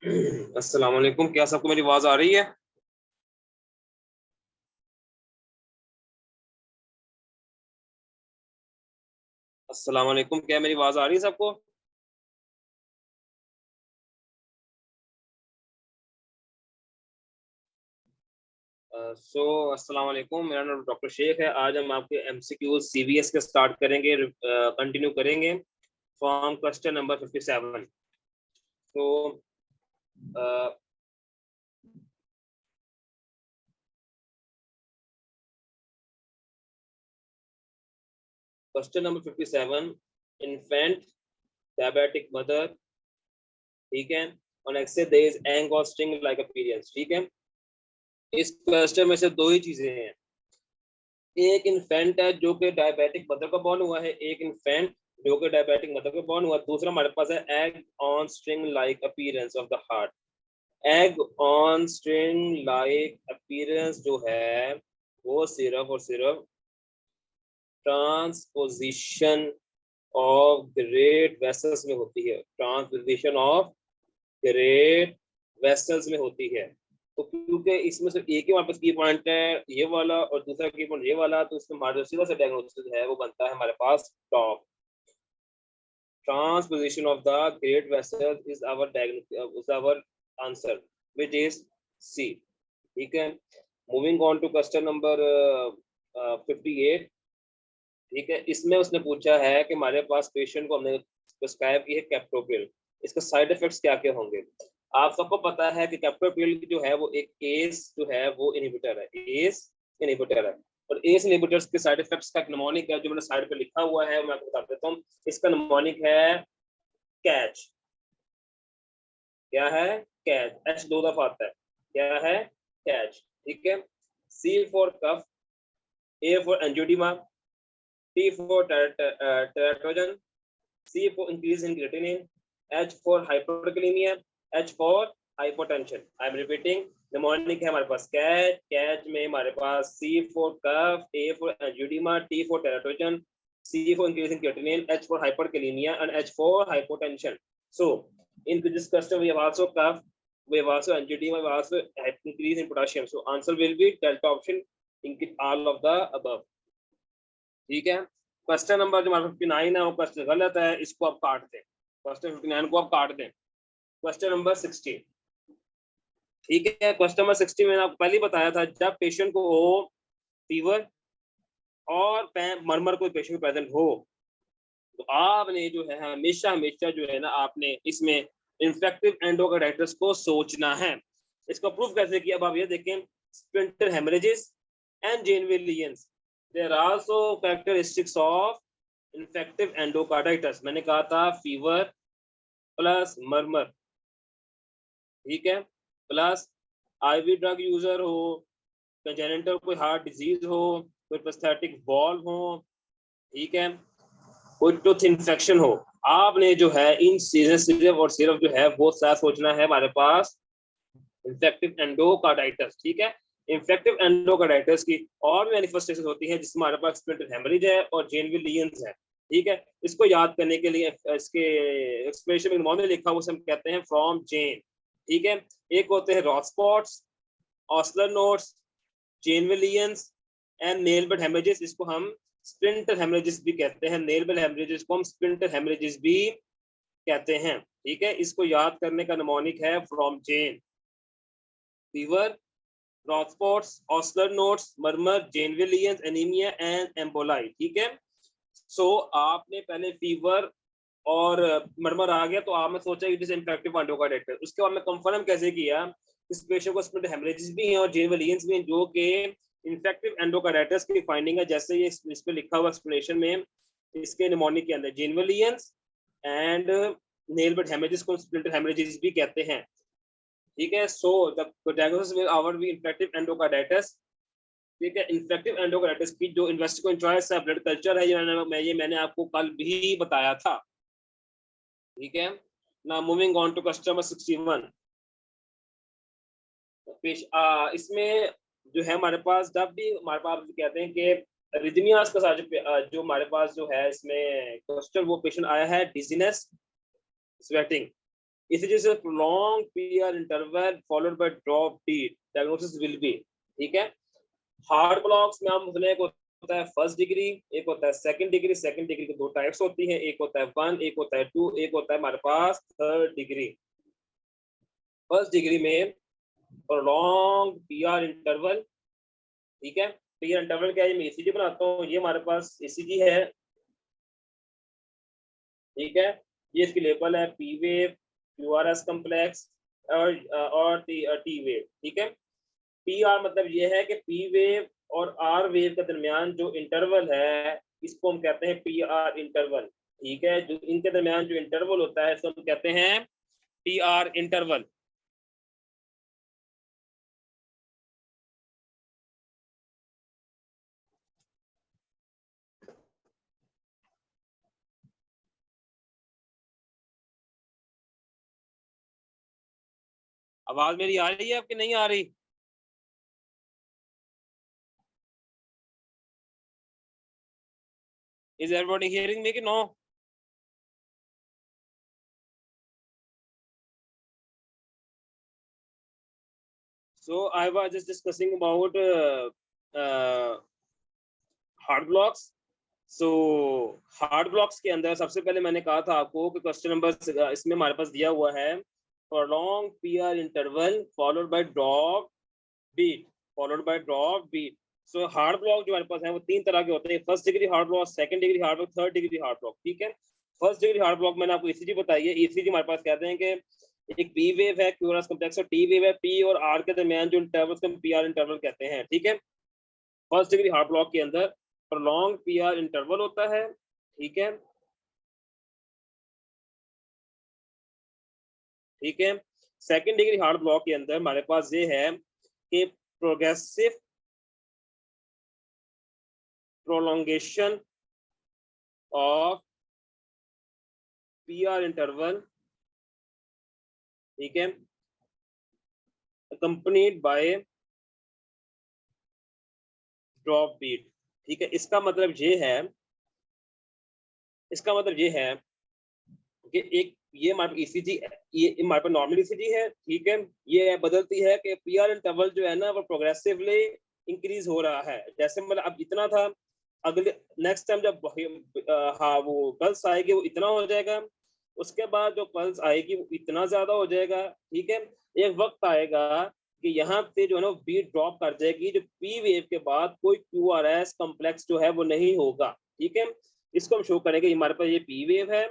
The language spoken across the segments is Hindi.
अस्सलाम वालेकुम, क्या सबको मेरी आवाज आ रही है? अस्सलाम वालेकुम, क्या मेरी आवाज आ रही है सबको? अस्सलाम वालेकुम, मेरा नाम डॉक्टर शेख है। आज हम आपके एमसीक्यू सीवीएस के स्टार्ट करेंगे, कंटिन्यू करेंगे फ्रॉम क्वेश्चन नंबर 57। तो question number 57, infant diabetic mother, ठीक है, और नेक्स्ट से देयर इज एंगोस्टिंग लाइक अपीयरेंस, ठीक है। इस क्वेश्चन में से दो ही चीजें हैं। एक इन्फेंट है जो कि डायबिटिक मदर का बॉर्न हुआ है, एक इन्फेंट जो कि डायबिटिक मदर का बॉर्न हुआ। दूसरा हमारे पास है egg on string like appearance of the heart. Egg on string like appearance जो है वो सिर्फ और सिर्फ ट्रांसपोजिशन ऑफ ग्रेट वेसल्स में होती है, ट्रांसपोजिशन ऑफ ग्रेट वेसल्स में होती है। तो क्योंकि इसमें सिर्फ एक ही हमारे पास की पॉइंट है ये वाला और दूसरा की पॉइंट ये वाला, तो इसमें हमारा जो सीधा सा डायग्नोसिस है वो बनता है हमारे पास top. Transposition of the great vessels is our answer which is C, ठीक है। Moving on to question number 58, ठीक है। इसमें उसने पूछा है कि हमारे पास पेशेंट को हमने प्रिस्क्राइब की है कैप्टोप्रिल, इसके साइड इफेक्ट्स क्या क्या होंगे। आप सबको पता है कि कैप्टोप्रिल जो है वो एक एस जो है वो इनहिबिटर है, एस इनहिबिटर है। और एस इनहिबिटर्स के साइड इफेक्ट्स का निमोनिक है जो मैंने साइड पे लिखा हुआ है, मैं आपको बता देता हूँ। इसका निमोनिक है कैच। क्या है? कैच। एच दो दफा आता है, क्या है? कैच, ठीक है। C for cough, A for angioedema, T for teratogen, C for increase in creatinine, H for hyperkalemia, H for hypotension. I am repeating, mnemonic है हमारे पास कैच, कैच में हमारे पास C for cough, A for angioedema, T for teratogen, C for increase in creatinine, H for hyperkalemia, and H for hypotension. So in this question we have also cough, we have also angioedema, we have also increase in potassium. So answer will be delta option, in all of the above, ठीक है। क्वेश्चन नंबर जो 59 है वो क्वेश्चन गलत है, इसको आप काट दें। क्वेश्चन 59 को आप काट दें। क्वेश्चन नंबर 60, ठीक है। क्वेश्चन नंबर 60 मैंने आपको पहले बताया था, जब पेशेंट को हो फीवर और मरमर कोई पेशेंट प्रेजेंट हो तो आपने जो है हमेशा हमेशा जो है ना आपने इसमें इन्फेक्टिव एंडोकार्डाइटिस को सोचना है। इसको प्रूफ कैसे किया, अब आप ये देखें, splinter haemorrhages and Janeway lesions, there are also characteristics of infective endocarditis. मैंने कहा था फीवर प्लस मरमर, ठीक है, प्लस आईवी ड्रग यूजर हो, कंजेनिटल कोई हार्ट डिजीज हो, कोई प्रोस्थेटिक वॉल्व हो, ठीक है, कोई टूथ इन्फेक्शन हो। आपने जो है इन सीजन सिर्फ और सिर्फ जो है वो साथ सोचना है हमारे पास इन्फेक्टिव एंडोकार्डाइटिस, ठीक है। इन्फेक्टिव एंडोकार्डाइटिस की और मैनिफेस्टेशन होती है जिसमें हमारे पास स्प्लिंटर हेमरेज है और जेनविल लीजन्स है, ठीक है। इसको याद करने के लिए इसके एक्सप्लेनेशन में लिखा हुआ हम कहते हैं फ्रॉम जेन, ठीक है। एक होते हैं Roth spots, Osler notes, Janeway lesions and nail bed haemorrhages, इसको हम स्प्लिंटर हेमरेजेस भी कहते हैं। नेल बेड हेमरेजेस को हम स्प्लिंटर हेमरेजेस भी कहते हैं, ठीक है। इसको याद करने का निमोनिक है from Jane, fever, Roth spots, Osler notes, murmur, Janeway lesions, anaemia and emboli, ठीक है। सो आपने पहले फीवर और मरमर आ गया तो आपने सोचा कि इन्फेक्टिव एंडोकार्डाइटिस। उसके बाद में कंफर्म कैसे किया, इस पेशेंट को स्प्लिंटर हेमरेजेस भी हैं और जेनविल लीजन्स भी हैं जो कि इन्फेक्टिव एंडोकार्डाइटिस की फाइंडिंग है। जैसे ये इस पे लिखा हुआ एक्सप्लेनेशन में इसके निमोनिक के अंदर Janeway lesions and nail bed haemorrhages को स्प्लिंटर हेमरेजेस भी कहते हैं, ठीक है। So the diagnosis will our be infective endocarditis, ठीक है। इन्फेक्टिव एंडोकार्डाइटिस की जो इन्वेस्टिगेशन चॉइस है ब्लड कल्चर है, ये मैंने आपको कल भी बताया था, ठीक है। Now moving on to question number 61, इसमें जो है हमारे पास जब भी हमारे पास कहते हैं कि रिदमियास का साथ जो हमारे पास जो है इसमें क्वेश्चन वो पेशेंट आया है dizziness, sweating, ECG is a prolonged PR interval followed by drop beat. Diagnosis will be, ठीक है। हार्ट ब्लॉक्स में हम एक होता है फर्स्ट डिग्री, एक होता है सेकंड डिग्री। सेकंड डिग्री की दो टाइप्स होती हैं, एक होता है 1, एक होता है 2, एक होता है हमारे पास थर्ड डिग्री। फर्स्ट डिग्री में प्रोलॉन्ग PR इंटरवल, ठीक है। PR इंटरवल क्या है, मैं ECG बनाता हूँ, ये हमारे पास ECG है, ठीक है। ये इसकी लेबल है P वेव, QRS कम्प्लेक्स और T वेव, ठीक है। PR मतलब ये है कि P वेव और R वेव के दरमियान जो इंटरवल है इसको हम कहते हैं PR इंटरवल, ठीक है। जो इनके दरमियान जो इंटरवल होता है इसको हम कहते हैं PR इंटरवल। आवाज मेरी आ रही है आपकी, नहीं आ रही? Is everybody hearing me? No. So I was just discussing about hard blocks. So hard blocks के अंदर सबसे पहले मैंने कहा था आपको कि क्वेश्चन नंबर इसमें हमारे पास दिया हुआ है prolonged PR interval followed by drop beat, followed by drop beat. So heart block जो हमारे पास है वो तीन तरह के होते हैं, first degree hard block, second degree hard block, third degree hard block, ठीक है। फर्स्ट डिग्री हार्ड ब्लॉक मैंने आपको ECG बताई है। ECG हमारे पास कहते हैं कि एक P वेव है, QRS कम्प्लेक्स, और T वेव है, P और R के दरमियान जो इंटरवल को हम PR इंटरवल कहते हैं, ठीक है। फर्स्ट डिग्री हार्ड ब्लॉक के अंदर prolonged PR इंटरवल होता है, ठीक है, ठीक है। सेकंड डिग्री हार्ड ब्लॉक के अंदर हमारे पास ये है कि progressive prolongation of PR interval, ठीक है, accompanied बाय ड्रॉप बीट, ठीक है। इसका मतलब ये है, इसका मतलब ये है कि एक ये हमारे ECG, ये हमारे पास नॉर्मल ECG है, ठीक है। ये बदलती है कि PR इंटरवल जो है ना वो प्रोग्रेसिवली इंक्रीज हो रहा है। जैसे मतलब अब इतना था, अगले नेक्स्ट टाइम जब हाँ वो पल्स आएगी वो इतना हो जाएगा, उसके बाद जो पल्स आएगी वो इतना ज्यादा हो जाएगा, ठीक है। एक वक्त आएगा कि यहाँ पे जो है ना बीट ड्रॉप कर जाएगी, जो P वेव के बाद कोई QRS कम्प्लेक्स जो है वो नहीं होगा, ठीक है। इसको हम शो करेंगे, हमारे पास ये P वेव है,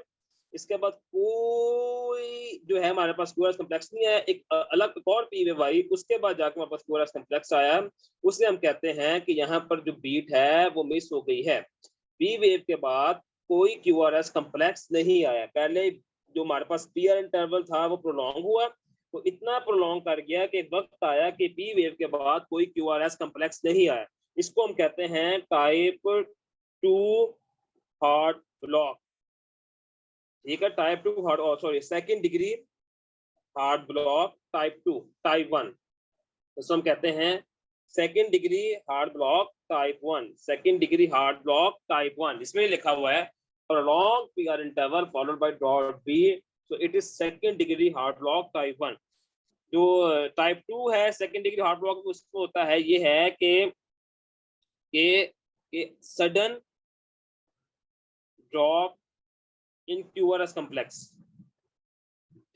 इसके बाद कोई जो है हमारे पास QRS कम्प्लेक्स नहीं है, एक अलग एक और P वेव आई, उसके बाद जाके हमारे पास QRS कम्प्लेक्स आया, उसे हम कहते हैं कि यहाँ पर जो बीट है वो मिस हो गई है। P वेव के बाद कोई QRS कम्प्लेक्स नहीं आया, पहले जो हमारे पास PR इंटरवल था वो प्रोलॉन्ग हुआ, तो इतना प्रोलॉन्ग कर गया कि वक्त आया कि P वेव के बाद कोई QRS कम्प्लेक्स नहीं आया। इसको हम कहते हैं टाइप 2 हार्ड ब्लॉक, ठीक है। Type 2 hard, sorry second degree hard block type 2, type 1, इसको हम कहते हैं second degree hard block type 1, second degree hard block type 1। इसमें लिखा हुआ है prolonged PR interval followed by dot B, so it is second degree hard block type 1। जो टाइप 2 है सेकंड डिग्री हार्ड ब्लॉक, उसको होता है ये है कि sudden drop in QRS complex,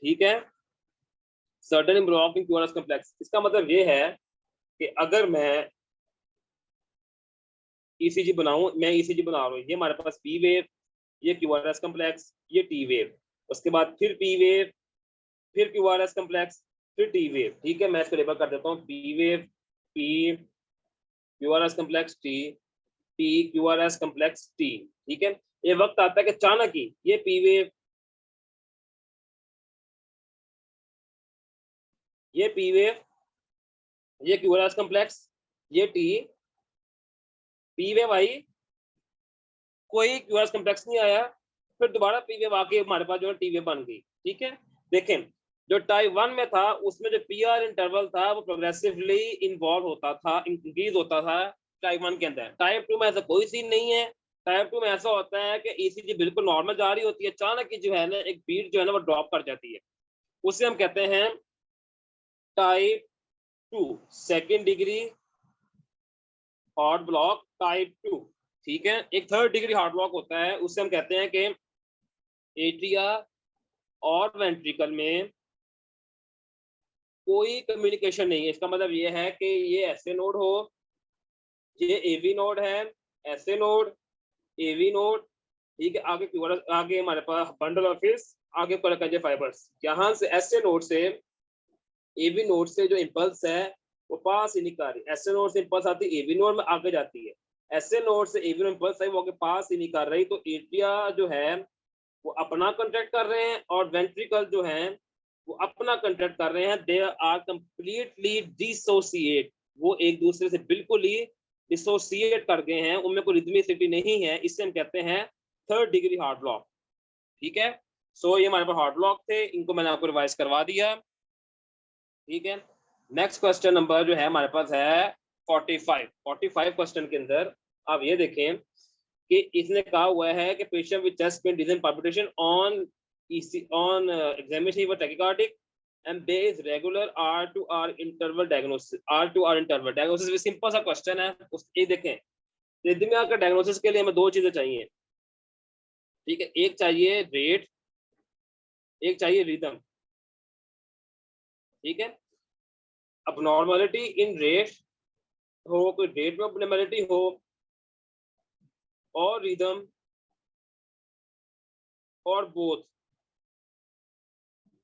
ठीक है, sudden drop in QRS complex. इसका मतलब ये है कि अगर मैं ECG बनाऊं, मैं ECG बना रहा हूँ, ये हमारे पास P वेव, ये QRS कम्प्लेक्स, ये T वेव, उसके बाद फिर P वेव, फिर QRS कम्प्लेक्स, फिर T वेव, ठीक है। मैं इसको लेबल कर देता हूँ P wave, P QRS complex, T QRS complex, T, ठीक है। ये वक्त आता है कि अचानक ही ये P वेव, ये P वेव, ये QRS कम्प्लेक्स, ये P वेव आई, कोई QRS कम्प्लेक्स नहीं आया, फिर दोबारा P वेव आके हमारे पास जो है T वेव बन गई, ठीक है। देखें जो टाइप 1 में था उसमें जो PR इंटरवल था वो प्रोग्रेसिवली इन्वॉल्व होता था, इंक्रीज होता था टाइप 1 के अंदर। टाइप 2 में ऐसा कोई सीन नहीं है। टाइप 2 में ऐसा होता है कि ECG बिल्कुल नॉर्मल जा रही होती है, अचानक ही जो है ना एक बीट जो है ना वो ड्रॉप कर जाती है, उसे हम कहते हैं type 2, second degree heart block type 2। ठीक है, एक थर्ड डिग्री हार्ट ब्लॉक होता है, उसे हम कहते हैं कि एट्रिया और वेंट्रिकल में कोई कम्युनिकेशन नहीं है। इसका मतलब ये है कि ये ऐसे नोड हो, ये एवी नोड है, ऐसे नोड, एवी नोड, ठीक है, आगे हमारे पास बंडल ऑफ फिल्स, आगे कोलेजन फाइबर्स, यहाँ से ऐसे नोड से एवी नोड से जो इंपल्स है वो पास ही नहीं कर रही, ऐसे नोड से इंपल्स आती है एवी नोड में आगे जाती है, ऐसे नोड से एवी नोड इंपल्स है वो आगे पास ही नहीं कर रही। तो एट्रिया जो है वो अपना कंट्रैक्ट कर रहे हैं और वेंट्रिकल जो है वो अपना कंट्रैक्ट कर रहे हैं। दे आर कंप्लीटली डिसोसिएट, वो एक दूसरे से बिल्कुल ही डिसोसिएट कर गए हैं, उनमें कोई रिदमिसिटी नहीं है, इससे हम कहते हैं थर्ड डिग्री हार्ट ब्लॉक। ठीक है, सो ये हमारे पास हार्ट ब्लॉक थे, इनको मैंने आपको रिवाइज करवा दिया। ठीक है, नेक्स्ट क्वेश्चन नंबर जो है हमारे पास है 45 क्वेश्चन के अंदर आप ये देखें कि इसने कहा हुआ है कि पेशेंट विद चेस्ट पेन डिजन palpitation on examination tachycardic and there is regular R2R interval diagnosis। R2R interval diagnosis simple सा क्वेश्चन है, उस ये देखें रिदमिया का डायग्नोसिस के लिए हमें दो चीजें चाहिए। ठीक है, एक चाहिए रेट, एक चाहिए रिदम। ठीक है, abnormality इन रेट हो, कोई रेट में abnormality हो और रिदम और बोथ,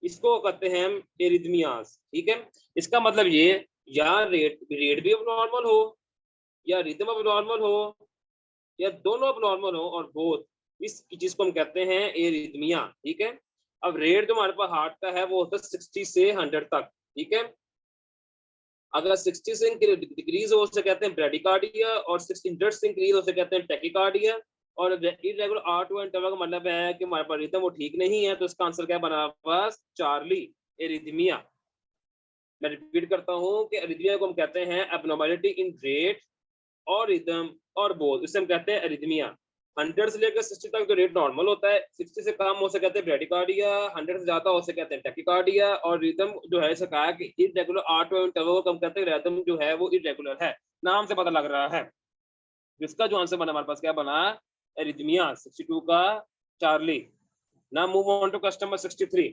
इसको कहते हैं हम एरिथमियाज। ठीक है, इसका मतलब ये या रेट भी abnormal हो या रिदम abnormal हो या दोनों abnormal हो और बोथ, इस चीज को हम कहते हैं एरिथमिया। ठीक है, अब रेट जो हमारे पास हार्ट का है वो होता है 60 से 100 तक। ठीक है, अगर 60 से डिक्रीज हो उसे कहते हैं ब्रेडिकार्डिया और 100 से इंक्रीज हो उसे कहते हैं टैकीकार्डिया। और इरेगुलर R2 इंटरवल का मतलब है कि हमारे पास रिदम वो ठीक नहीं है, तो इसका आंसर क्या बना पास चार्ली, एरिथमिया। मैं रिपीट करता हूं कि एरिथमिया को हम कहते हैं एब्नॉर्मलिटी इन रेट और रिदम और बोथ, इसे हम कहते हैं एरिथमिया। 100 से लेकर 60 तक जो रेट नॉर्मल होता है, 60 से कम हो से कहते हैं ब्रेडिकार्डिया, 100 से ज्यादा हो से कहते हैं टैकीकार्डिया। और रिदम जो है इसे कहा कि इरेगुलर R2 इंटरवल को हम कहते हैं रिदम जो है वो इरेगुलर है, नाम से पता लग रहा है। जिसका जो आंसर बना हमारे पास क्या बना, एरिथमिया 62 का Charlie. Now move on to question number 63।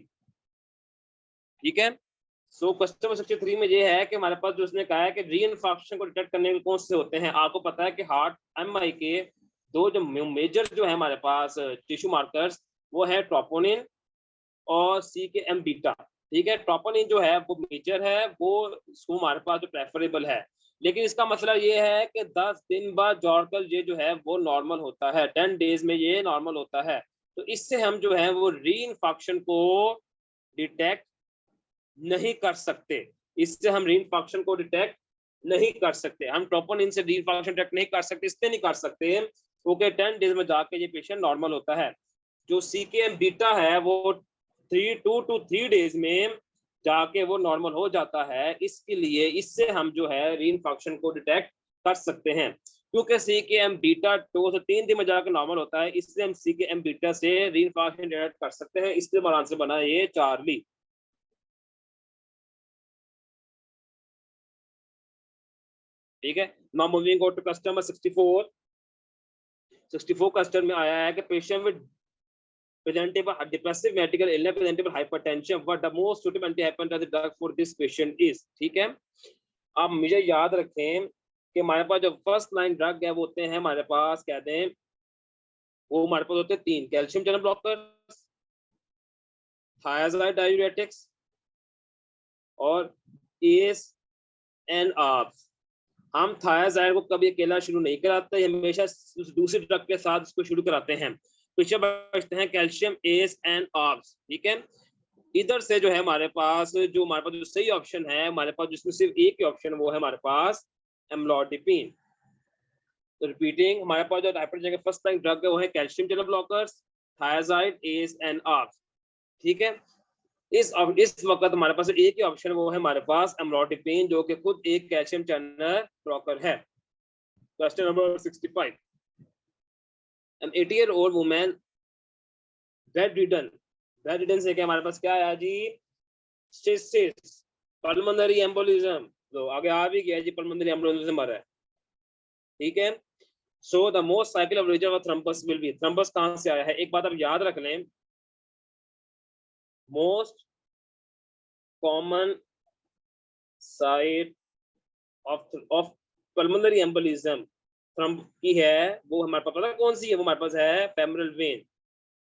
ठीक है, सो क्वेश्चन नंबर 63 में ये है कि हमारे पास जो उसने कहा है कि रीइंफार्क्शन को डिटेक्ट करने के कौन से होते हैं। आपको पता है कि हार्ट एमआई के दो जो मेजर जो है हमारे पास टिश्यू मार्कर्स वो है ट्रोपोनिन और CKM बीटा। ठीक है, ट्रोपोनिन जो है वो मेजर है, वो हमारे पास जो प्रेफरेबल है, लेकिन इसका मसला ये है कि 10 दिन बाद जॉर्कल ये जो है वो नॉर्मल होता है, 10 डेज में ये नॉर्मल होता है। तो इससे हम जो है वो रीइंफार्क्शन को डिटेक्ट नहीं कर सकते, इससे हम रीइंफार्क्शन को डिटेक्ट नहीं कर सकते, हम ट्रोपोनिन से रीइंफार्क्शन डिटेक्ट नहीं कर सकते, इससे नहीं कर सकते ओके 10 डेज में जाके ये पेशेंट नॉर्मल होता है। जो CKM बीटा है वो 2 to 3 डेज में जाके वो नॉर्मल हो जाता है, इसके लिए इससे हम जो है रीइंफार्क्शन को डिटेक्ट कर सकते हैं। क्योंकि CKM बीटा 2 से 3 दिन में जाकर नॉर्मल होता है, इसलिए हम CKM बीटा से रीइंफार्क्शन डिटेक्ट कर सकते हैं, इसलिए हमारा आंसर बना ये चार्ली। ठीक है, now moving on to question number 64 question में आया है कि patient with presentable depressive medical illness, presentable hypertension, what the most suitable antihypertensive drug for this patient is। ठीक है, आप मुझे याद रखें कि हमारे पास जो फर्स्ट लाइन ड्रग है वो होते हैं हमारे पास कहते हैं वो हमारे पास होते हैं 3, calcium channel blockers, thyroid diuretics और एस एन आर्ब्स। हम थायराइड को कभी अकेला शुरू नहीं कराते, हमेशा दूसरी ड्रग के साथ इसको शुरू कराते हैं। पीछे बचते हैं कैल्शियम एस एन आर्ब्स। ठीक है, इधर से जो है हमारे पास जो सही ऑप्शन है हमारे पास जिसमें सिर्फ एक ही ऑप्शन वो है हमारे पास एम्लोडिपिन। तो रिपीटिंग, हमारे पास जो हाइपरटेंशन का फर्स्ट लाइन ड्रग है वो है calcium channel blockers, thyroid S N ARBs. ठीक है, इस वक्त हमारे पास एक ही ऑप्शन वो है हमारे पास एम्लोडिपिन, जो कि खुद एक कैल्शियम चैनल ब्लॉकर है। Question number 65, an 80-year-old woman bedridden से क्या हमारे पास क्या आया जी, स्टेसिस, पल्मोनरी एम्बोलिज्म, तो आगे आ भी गया जी, पल्मोनरी एम्बोलिज्म आ रहा है, ठीक है। So the most cycle of region of thrombus will be, thrombus कहां से आया है, एक बात आप याद रख लें, most common site of pulmonary embolism थ्रम्ब की है, वो हमारे पास पता कौन सी है, वो हमारे पास है फेमरल वेन,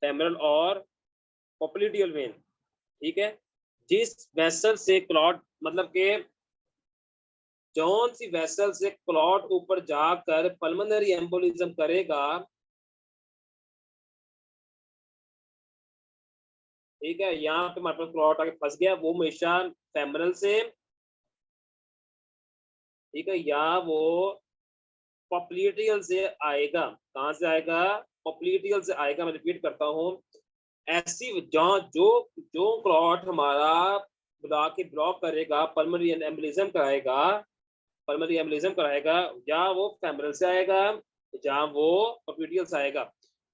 फेमरल और पॉप्लिटियल वेन, ठीक है। जिस वेसल से क्लॉट, मतलब के जौन सी वेसल से क्लॉट ऊपर जाकर पल्मोनरी एम्बोलिज्म करेगा, ठीक है, यहाँ पे हमारे पास क्लॉट आके फंस गया, वो हमेशा फेमरल से, ठीक है, या वो पॉप्लिटियल से आएगा, कहां से आएगा, पॉप्लिटियल से आएगा। मैं रिपीट करता हूँ, ऐसी जहाँ जो जो क्लॉट हमारा ब्लॉक करेगा, पल्मोनरी एम्बोलिज्म कराएगा, पल्मोनरी एम्बोलिज्म कराएगा, या वो फेमरल से आएगा, जहाँ वो पॉप्लिटियल से आएगा।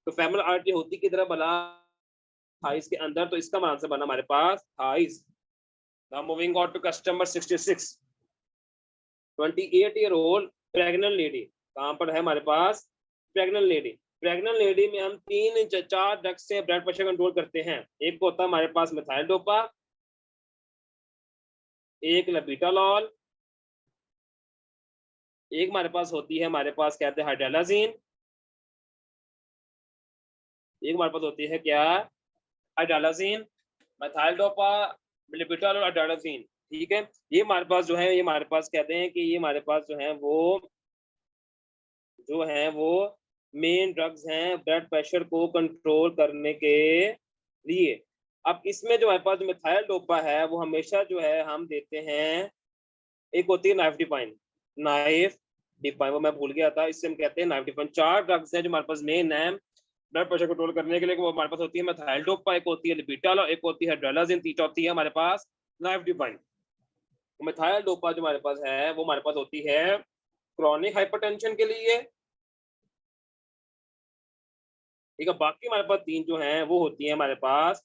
तो फेमरल आर्टरी होती की तरह बना थाइस के अंदर, तो इसका आंसर बना हमारे पास thighs. Now moving on to question number 66, 28 year old pregnant lady, कहां पर है हमारे पास, प्रेग्नेंट लेडी। प्रेग्नेंट लेडी में हम 4 ड्रग्स से ब्लड प्रेशर कंट्रोल करते हैं, एक होता है हमारे पास मिथाइल डोपा, एक लबीटालॉल, एक हमारे पास होती है, हमारे पास कहते हैं हाइड्रोलाजीन, एक हमारे पास होती है क्या, हाइड्रोलाजीन, मिथाइल डोपा, लबीटालॉल, हाइड्रोलाजीन, ठीक है। ये हमारे पास जो है, ये हमारे पास कहते हैं कि ये हमारे पास जो है वो मेन ड्रग्स हैं ब्लड प्रेशर को कंट्रोल करने के लिए। अब इसमें जो हमारे पास मिथाइल डोपा है, वो हमेशा जो है हम देते हैं, एक होती है नाइफ डिपाइन, नाइफ डिपाइन, वो मैं भूल गया था, इससे हम कहते हैं नाइफ डिपाइन। 4 ड्रग्स हैं जो हमारे पास मेन है ब्लड प्रेशर कंट्रोल करने के लिए, वो हमारे पास होती है मिथाइल डोपा, एक होती है लिबिटाल, एक होती है हाइड्रोलाजीन, तीसरी होती है हमारे पास नाइफ डिपाइन। मिथाइल डोपा जो हमारे पास है, वो हमारे पास होती है क्रॉनिक हाइपरटेंशन के लिए, ठीक है। बाकी हमारे पास 3 जो हैं वो होती है हमारे पास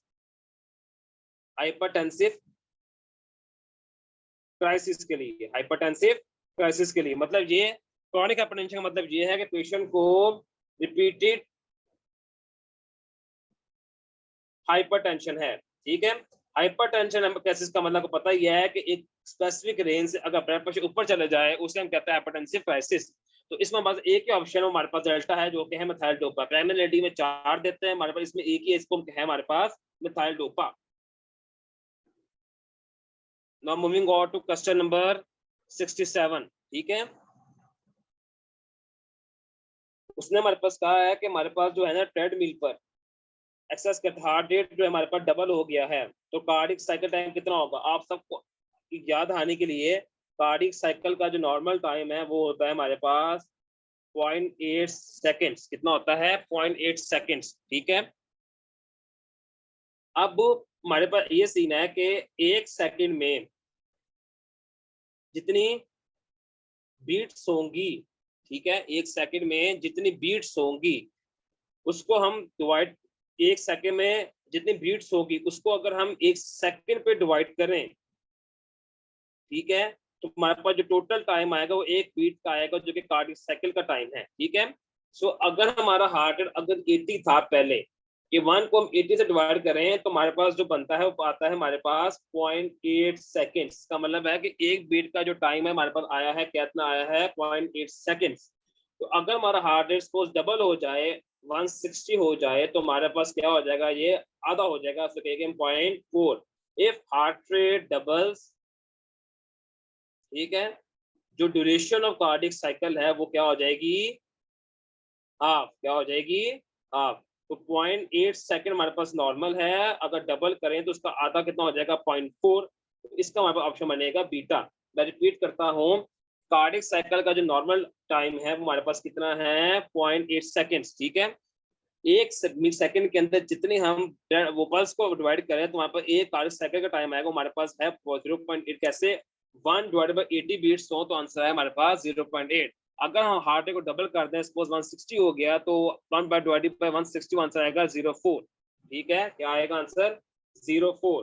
हाइपरटेंसिव क्राइसिस के लिए, हाइपरटेंसिव क्राइसिस के लिए। मतलब ये क्रॉनिक हाइपरटेंशन का मतलब ये है कि पेशेंट को रिपीटेड हाइपरटेंशन है, ठीक है। हाइपरटेंशन क्राइसिस का मतलब पता ही है कि एक स्पेसिफिक रेंज से अगर ब्लड प्रेशर ऊपर चले जाए, उसे हम कहते हैं हाइपरटेंसिव क्राइसिस। तो इसमें बस एक ही ऑप्शन हमारे पास डेल्टा है, जो कि है मिथाइल डोपा। प्रेग्नेंट लेडी में 4 देते हैं हमारे पास, इसमें एक ही इसको है हमारे पास methyldopa. Now moving on to question number 67, ठीक है। उसने हमारे पास कहा है कि हमारे पास जो है ना ट्रेडमिल पर एक्सरसाइज करते हार्ट रेट जो हमारे पास डबल हो गया है, तो कार्डिक साइकिल टाइम कितना होगा। आप सबको याद आने के लिए, कार्डिक साइकिल का जो नॉर्मल टाइम है वो होता है हमारे पास 0.8 सेकेंड्स। कितना होता है, 0.8 सेकेंड्स, ठीक है। अब हमारे पास ये सीन है कि 1 सेकेंड में जितनी बीट्स होंगी, ठीक है, 1 सेकेंड में जितनी बीट्स होंगी उसको हम डिवाइड, 1 सेकेंड में जितनी बीट्स होगी उसको अगर हम 1 सेकेंड पे डिवाइड करें, ठीक है, तो हमारे पास जो टोटल टाइम आएगा वो 1 बीट का आएगा, जो कि कार्डिक साइकिल का टाइम है, ठीक है। सो अगर हमारा हार्ट रेट अगर 80 था पहले, कि 1 को हम 80 से डिवाइड करें, तो हमारे पास जो बनता है वो आता है हमारे पास 0.8 सेकेंड्स। का मतलब है कि 1 बीट का जो टाइम है हमारे पास आया है, कितना आया है, 0.8 सेकेंड्स। तो अगर हमारा हार्ट रेट सपोज डबल हो जाए, 160 हो जाए, तो हमारे पास क्या हो जाएगा, ये आधा हो जाएगा, तो कहेंगे 0.4। इफ हार्ट रेट डबल्स, ठीक है, जो ड्यूरेशन ऑफ कार्डिक साइकिल है वो क्या हो जाएगी, हाफ, क्या हो जाएगी, हाफ। तो 0.8 सेकेंड हमारे पास नॉर्मल है, अगर डबल करें तो उसका आधा कितना हो जाएगा, 0.4। तो इसका हमारे पास ऑप्शन बनेगा बीटा। मैं रिपीट करता हूँ, कार्डिक साइकिल का जो नॉर्मल टाइम है वो हमारे पास कितना है, 0.8 सेकेंड्स, ठीक है। 1 सेकंड के अंदर जितने हम वो पल्स को डिवाइड करें, तो हमारे पास एक कार्डिक साइकिल का टाइम आएगा, हमारे पास है 0.8। कैसे, 1 डिवाइडेड बाय 80 बीट्स हो, तो आंसर है हमारे पास 0.8। अगर हम हार्ट रेट को डबल कर दें, सपोज 160 हो गया, तो 1 बाय डिवाइडेड बाय 160 आंसर आएगा 0.4, ठीक है। क्या आएगा आंसर, 0.4,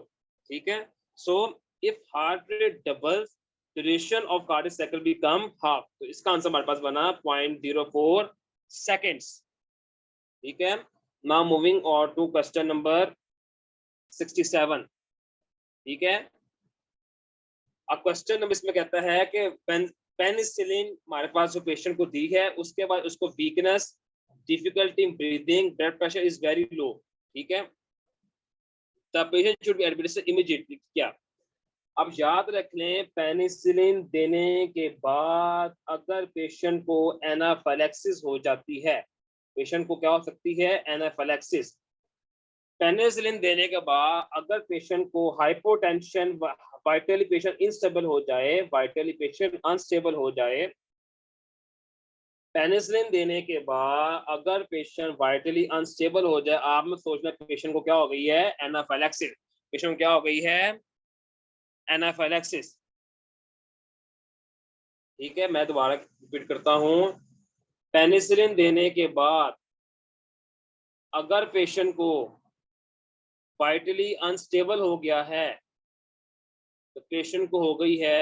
ठीक है। So if heart rate doubles duration of cardiac cycle become half. तो इसका आंसर हमारे पास बना 0.04 सेकेंड्स। ठीक है, now moving on to question number 67। ठीक है, अब क्वेश्चन नंबर इसमें कहता है कि पेनिसिलिन हमारे पास जो पेशेंट को दी है, उसके बाद उसको weakness, difficulty in breathing, blood pressure is very low. ठीक है, the patient should be admitted immediately. क्या, अब याद रख लें, पेनिसिलिन देने के बाद अगर पेशेंट को एनाफाइलैक्सिस हो जाती है, पेशेंट को क्या हो सकती है, एनाफाइलैक्सिस। पेनिसिलिन देने के बाद अगर पेशेंट को हाइपोटेंशन, वाइटली पेशेंट इंस्टेबल हो जाए, वाइटली पेशेंट अनस्टेबल हो जाए, पेनिसिलिन देने के बाद अगर पेशेंट वाइटली अनस्टेबल हो जाए, आप में सोचना पेशेंट को क्या हो गई है, एनाफाइलैक्सिस। पेशेंट को क्या हो गई है, एनाफाइलैक्सिस। ठीक है, मैं दोबारा रिपीट करता हूं, पेनिसिलिन देने के बाद अगर पेशेंट को वाइटली अनस्टेबल हो गया है, तो पेशेंट को हो गई है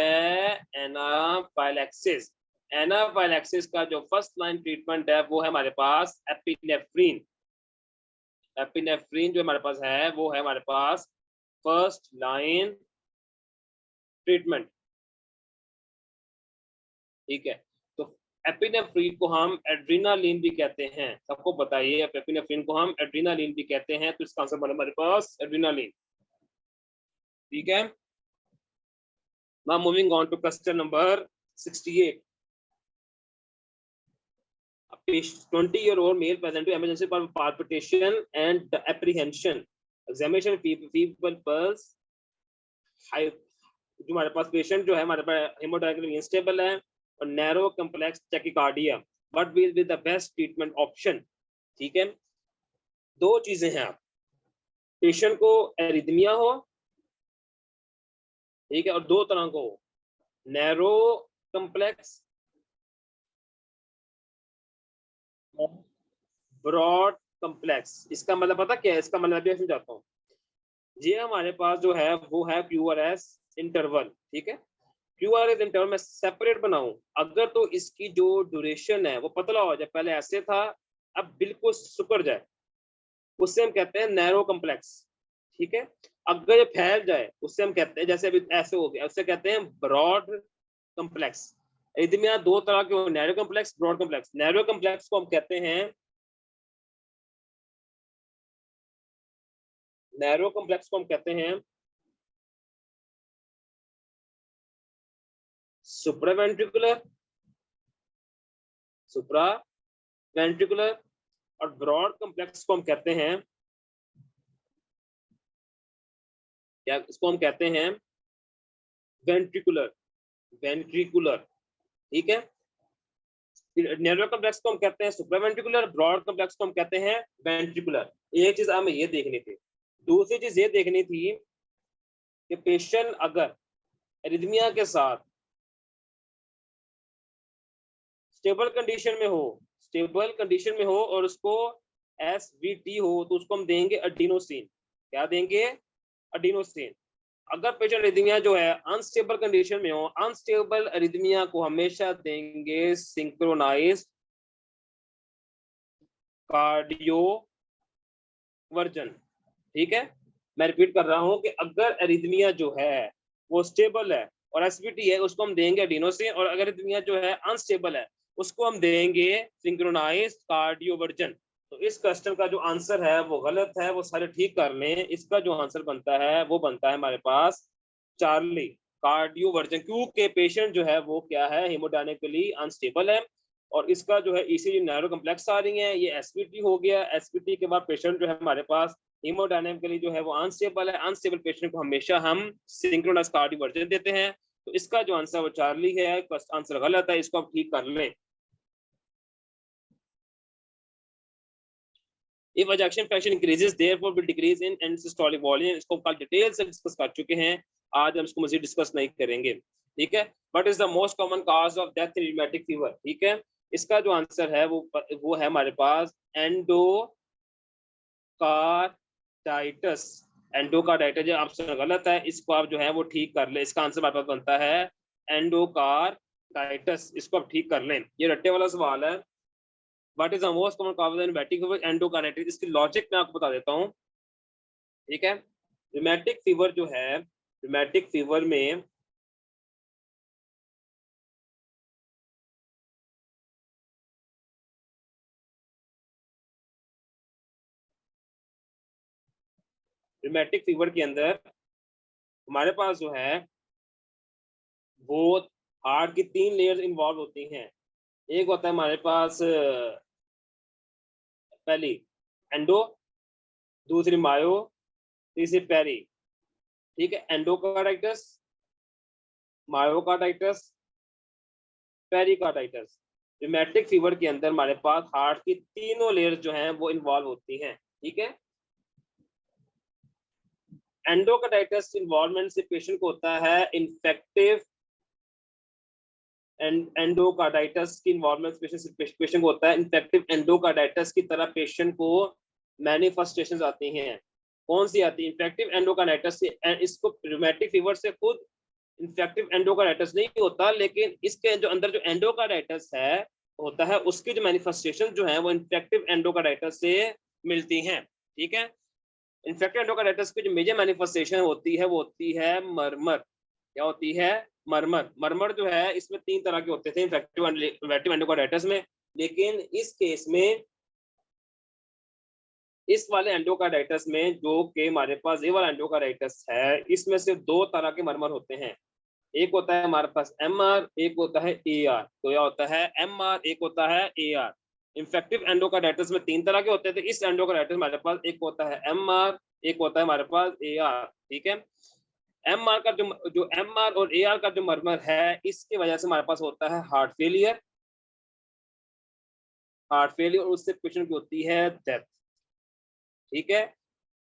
एनाफाइलैक्सिस। एनाफाइलैक्सिस का जो फर्स्ट लाइन ट्रीटमेंट है वो है हमारे पास एपिनेफ्रीन। एपिनेफ्रीन जो हमारे पास है वो है हमारे पास फर्स्ट लाइन ट्रीटमेंट। ठीक है, तो एपिनेफ्रीन को हम एड्रेनालिन भी कहते हैं, सबको बताइए, एपिनेफ्रीन को हम एड्रेनालिन भी कहते हैं, तो इसका आंसर हमारे पास एड्रेनालिन। ठीक है, now moving on to question number 68। 20-year-old male present to emergency palpitation and apprehension, examination feeble pulse, जो हमारे पास पेशेंट जो है हमारे पास हेमोडायनामिकली इंस्टेबल है और narrow complex tachycardia, what will be the best treatment option. ठीक है, दो चीजें हैं, पेशेंट को एरिथमिया हो, ठीक है, और दो तरह को हो, नैरो कम्प्लेक्स, ब्रॉड कम्प्लेक्स। इसका मतलब पता क्या है, इसका मतलब भी समझाता हूँ। ये हमारे पास जो है वो है क्यूआरएस इंटरवल। ठीक है, क्यूआरएस इंटरवल में सेपरेट बनाऊं अगर, तो इसकी जो ड्यूरेशन है वो पतला हो जाए, पहले ऐसे था अब बिल्कुल सुकर जाए, उससे हम कहते हैं नैरो कम्प्लेक्स। ठीक है, अगर ये फैल जाए उससे हम कहते हैं, जैसे अभी ऐसे हो गया, उससे कहते हैं ब्रॉड कम्प्लेक्स। इधर दो तरह के, narrow complex, broad complex. Narrow complex को हम कहते हैं, नैरो कम्प्लेक्स को हम कहते हैं सुप्रावेंट्रिकुलर, सुप्रावेंट्रिकुलर, और ब्रॉड कम्प्लेक्स को हम कहते हैं क्या, इसको हम कहते हैं वेंट्रिकुलर, वेंट्रिकुलर। ठीक है, नैरो कम्प्लेक्स को हम कहते हैं सुप्रावेंट्रिकुलर, ब्रॉड कम्प्लेक्स को हम कहते हैं वेंट्रिकुलर। एक चीज हमें ये देखनी थी। दूसरी चीज ये देखनी थी कि पेशेंट अगर एरिथमिया के साथ स्टेबल कंडीशन में हो, स्टेबल कंडीशन में हो और उसको एसवीटी हो, तो उसको हम देंगे एडिनोसिन। क्या देंगे, एडिनोसिन। अगर पेशेंट एरिथमिया जो है अनस्टेबल कंडीशन में हो, अनस्टेबल एरिथमिया को हमेशा देंगे सिंक्रोनाइज्ड कार्डियोवर्जन। ठीक है, मैं रिपीट कर रहा हूं कि अगर एरिथमिया जो है वो स्टेबल है और एसवीटी है, उसको हम देंगे एडिनोसिन, और अगर एरिथमिया जो है अनस्टेबल है उसको हम देंगे सिंक्रोनाइज्ड कार्डियोवर्जन। तो इस क्वेश्चन का जो आंसर है वो गलत है, वो सारे ठीक कर लें। इसका जो आंसर बनता है वो बनता है हमारे पास चार्ली, कार्डियोवर्जन, क्योंकि पेशेंट जो है वो क्या है, हेमोडायनामिकली अनस्टेबल है, और इसका जो है ईसीजी नैरो कम्प्लेक्स आ रही है, ये एसपीटी हो गया। एसपीटी के बाद पेशेंट जो है हमारे पास हेमोडायनामिकली जो है वो अनस्टेबल है। अनस्टेबल पेशेंट को हमेशा हम सिंक्रोनाइज्ड कार्डियोवर्जन देते हैं। तो इसका जो आंसर वो चार्ली है, आंसर गलत है, इसको आप ठीक कर लें। If ejection fraction increases, therefore will decrease in end systolic volume। इसको कल डिटेल से डिस्कस कर चुके हैं, आज हम इसको मजीद डिस्कस नहीं करेंगे। ठीक है, what is the most common cause of death in rheumatic fever. ठीक है, इसका जो आंसर है वो है हमारे पास एंडोकार्डाइटिस। एंडोकार्डाइटिस जो ऑप्शन गलत है, इसको आप जो है वो ठीक कर ले। इसका आंसर हमारे पास बनता है एंडोकार्डाइटिस। इसको आप ठीक कर लें। ये रट्टे वाला सवाल है। What is the most common cause of rheumatic fever? Endocarditis. इसकी लॉजिक मैं आपको बता देता हूँ, ठीक है। रिमेटिक फीवर जो है, रिमेटिक फीवर में रिमेटिक फीवर के अंदर हमारे पास जो है वो हार्ट की 3 लेयर्स इन्वॉल्व होती हैं। एक होता है हमारे पास पहली एंडो, दूसरी मायो, तीसरी पेरी, ठीक है। Endocarditis, myocarditis, pericarditis. Rheumatic fever के अंदर हमारे पास हार्ट की तीनों लेयर्स जो हैं वो इन्वॉल्व होती हैं, ठीक है। एंडोकार्डाइटिस इन्वॉल्वमेंट से पेशेंट को होता है इन्फेक्टिव एंडोकार्डाइटिस की इन्वॉल्वमेंट पेशेंट को होता है इन्फेक्टिव एंडोकार्डाइटिस की तरह पेशेंट को मैनिफेस्टेशंस आती हैं। कौन सी आती है? इन्फेक्टिव एंडोकार्डाइटिस से। इसको रूमेटिक फीवर से खुद इन्फेक्टिव एंडोकार्डाइटिस नहीं होता, लेकिन इसके जो अंदर जो एंडोकार्डाइटिस है होता है, उसकी जो मैनिफेस्टेशन जो है वो इन्फेक्टिव एंडोकार्डाइटिस से मिलती हैं, ठीक है। इन्फेक्टिव एंडोकार्डाइटिस की जो मेजर मैनिफेस्टेशन होती है वो होती है मरमर। क्या होती है? मरमर। मरमर जो है इसमें 3 तरह के होते थे इन्फेक्टिव एंडोकार्डाइटिस में, लेकिन इस केस में इस वाले एंडोकार्डाइटिस में जो कि हमारे पास ये वाला एंडोकार्डाइटिस है, इसमें से 2 तरह के मरमर होते हैं। एक होता है हमारे पास MR, एक होता है AR। तो यह होता है MR, एक होता है AR। इन्फेक्टिव एंडोकार्डाइटिस में 3 तरह के होते थे। इस एंडोकार्डाइटिस में हमारे पास एक होता है MR, एक होता है हमारे पास AR, ठीक है। MR का जो MR और AR का जो मरमर है, इसकी वजह से हमारे पास होता है हार्ट फेलियर। हार्ट फेलियर और उससे पेशेंट की होती है डेथ, ठीक है।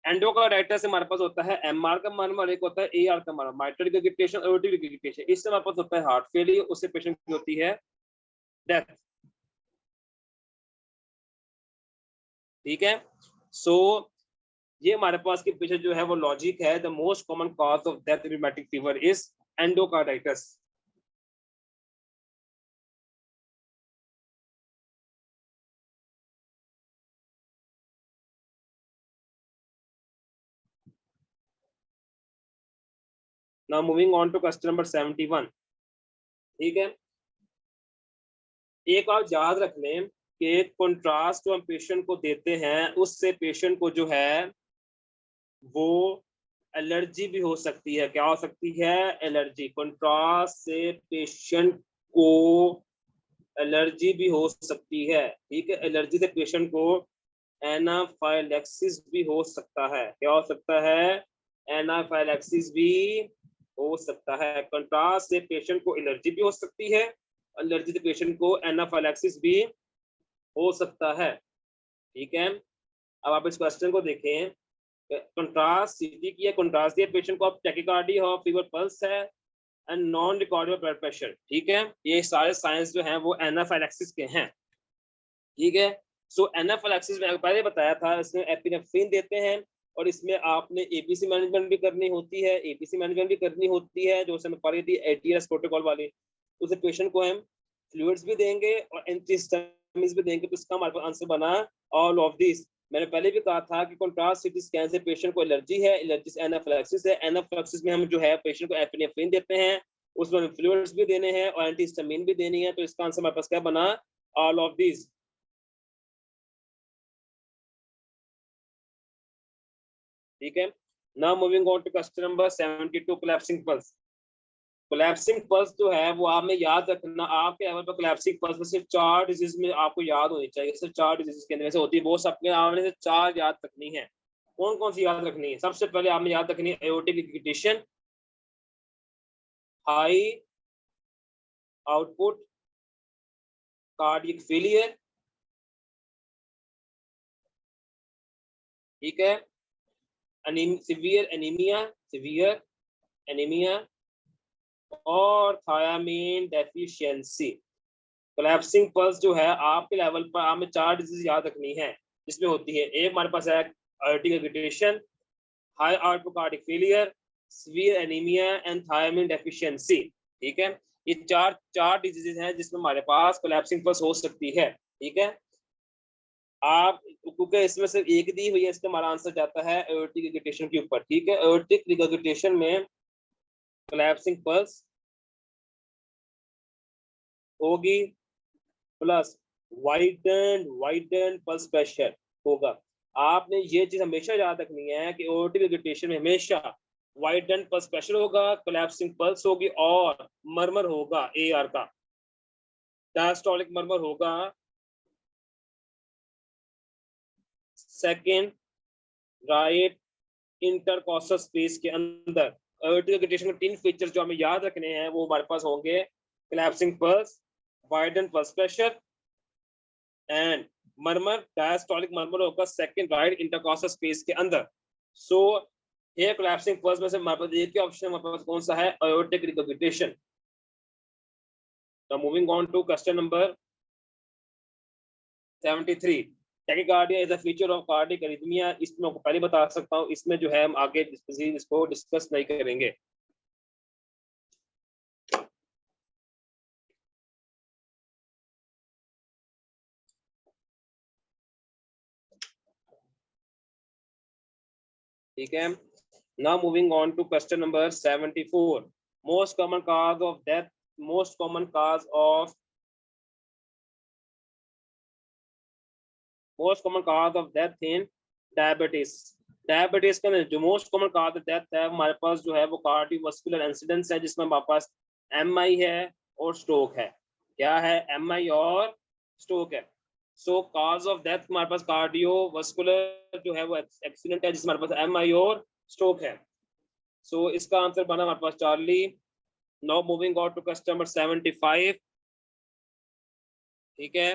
एंडोकार्डाइटिस से हमारे पास होता है MR का मरमर, एक होता है AR का मरमर, माइट्रिक रिगिटेशन, एओर्टिक रिगिटेशन। इससे हमारे पास होता है हार्ट फेलियर, उससे पेशेंट की होती है डेथ, ठीक है। सो ये हमारे पास के पीछे जो है वो लॉजिक है। The most common cause of death in rheumatic fever is endocarditis. Now moving on to question number 71, ठीक है। एक बात याद रख लें कि कंट्रास्ट जो हम पेशेंट को देते हैं, उससे पेशेंट को जो है वो एलर्जी भी हो सकती है। क्या हो सकती है? एलर्जी। कंट्रास्ट से पेशेंट को एलर्जी भी हो सकती है, ठीक है। एलर्जी से पेशेंट को एनाफाइलैक्सिस भी हो सकता है। क्या हो सकता है? एनाफाइलैक्सिस भी हो सकता है। कंट्रास्ट से पेशेंट को एलर्जी भी हो सकती है, एलर्जी से पेशेंट को एनाफाइलैक्सिस भी हो सकता है, ठीक है। अब आप इस क्वेश्चन को देखें। कंट्रास्ट सीटी की है, कंट्रास्ट दिया पेशेंट को, अब टैकीकार्डिया और फीवर पल्स है and non recordable blood pressure, ठीक है। ये सारे साइंस जो हैं वो एनाफाइलैक्सिस के हैं, ठीक है। सो एनाफाइलैक्सिस में पहले बताया था, इसमें एपिनेफ्रिन देते हैं और इसमें आपने एबीसी मैनेजमेंट भी करनी होती है। एबीसी मैनेजमेंट भी करनी होती है जो उसमें पढ़ी थी एटीएस प्रोटोकॉल वाली। उसे पेशेंट को हम फ्लूइड्स भी देंगे और एंटीहिस्टामिन्स भी देंगे। तो इसका हमारे पास आंसर बना ऑल ऑफ दिस। मैंने पहले भी कहा था कि कंट्रास्ट सीटी स्कैन से पेशेंट को एलर्जी है, एलर्जी से एनाफिलैक्सिस है। एनाफिलैक्सिस में हम जो है पेशेंट को एपिनेफ्रिन देते हैं, उसमें फ्लूइड्स भी देने हैं और एंटीहिस्टामिन भी देनी है। तो इसका आंसर हमारे पास क्या बना? ऑल ऑफ दिस, ठीक है। Now moving on to question number 72, collapsing pulse. Collapsing pulse जो है वो आपने याद रखना। आपके लेवल पर कोलैप्सिंग पल्स में सिर्फ 4 डिजीज में आपको याद होनी चाहिए। सिर्फ 4 डिजीज के अंदर से होती है, वो सबके आपने से 4 याद रखनी है। कौन कौन सी याद रखनी है? सबसे पहले आपने याद रखनी है aortic regurgitation, high output cardiac failure, ठीक है। सीवियर एनीमिया और थायामीन डेफिशिएंसी। कोलैप्सिंग पल्स जो है आपके लेवल पर आपने 4 डिजीज याद रखनी है, जिसमें होती है एक हमारे पास है Arctic agitation, high output cardiac failure, severe anaemia and thymine deficiency. ठीक है, ये चार डिजीजेज हैं जिसमें हमारे पास कोलैप्सिंग पल्स हो सकती है। ठीक है, आप क्योंकि इसमें सिर्फ एक दी हुई है, इसका हमारा आंसर जाता है एओर्टिक रिगर्जिटेशन के ऊपर। ठीक है, एओर्टिक रिगर्जिटेशन में कोलैप्सिंग पल्स होगी प्लस वाइडन पल्स प्रेशर होगा। आपने ये चीज हमेशा याद रखनी है कि एओर्टिक रिगर्जिटेशन में हमेशा वाइडन पल्स प्रेशर होगा, कोलैप्सिंग पल्स होगी और मरमर होगा एआर का, डायस्टोलिक मरमर होगा सेकंड राइट इंटरकॉस्टल स्पेस के अंदर। एओर्टिक रिगर्जिटेशन के तीन फीचर्स जो हमें याद रखने हैं वो हमारे पास होंगे collapsing pulse, widened pulse pressure and murmur, diastolic murmur होगा सेकंड राइट इंटरकॉस्टल स्पेस के अंदर। सो हेयर कोलैप्सिंग पल्स में से हमारे पास एक ही ऑप्शन हमारे पास कौन सा है, aortic regurgitation. Now moving on to question number 73। Tachycardia is a feature of cardiac arrhythmia. इसमें आपको पहले बता सकता हूँ, इसमें जो है हम आगे इसको डिस्कस नहीं करेंगे। ठीक है, now moving on to question number 74। most common cause of death most common cause of death in diabetes। Diabetes का जो most common cause of death है हमारे पास जो है वो कार्डियोवास्कुलर इंसिडेंट्स है, जिसमें हमारे पास एमआई है और स्ट्रोक है। क्या है, एमआई और स्ट्रोक है। सो कॉज ऑफ डेथ हमारे पास कार्डियोवास्कुलर जो है वो एक्सीडेंट है, जिसमें हमारे पास एमआई और स्ट्रोक है। सो इसका आंसर बना हमारे पास Charlie. Now moving on to question number 75। ठीक है,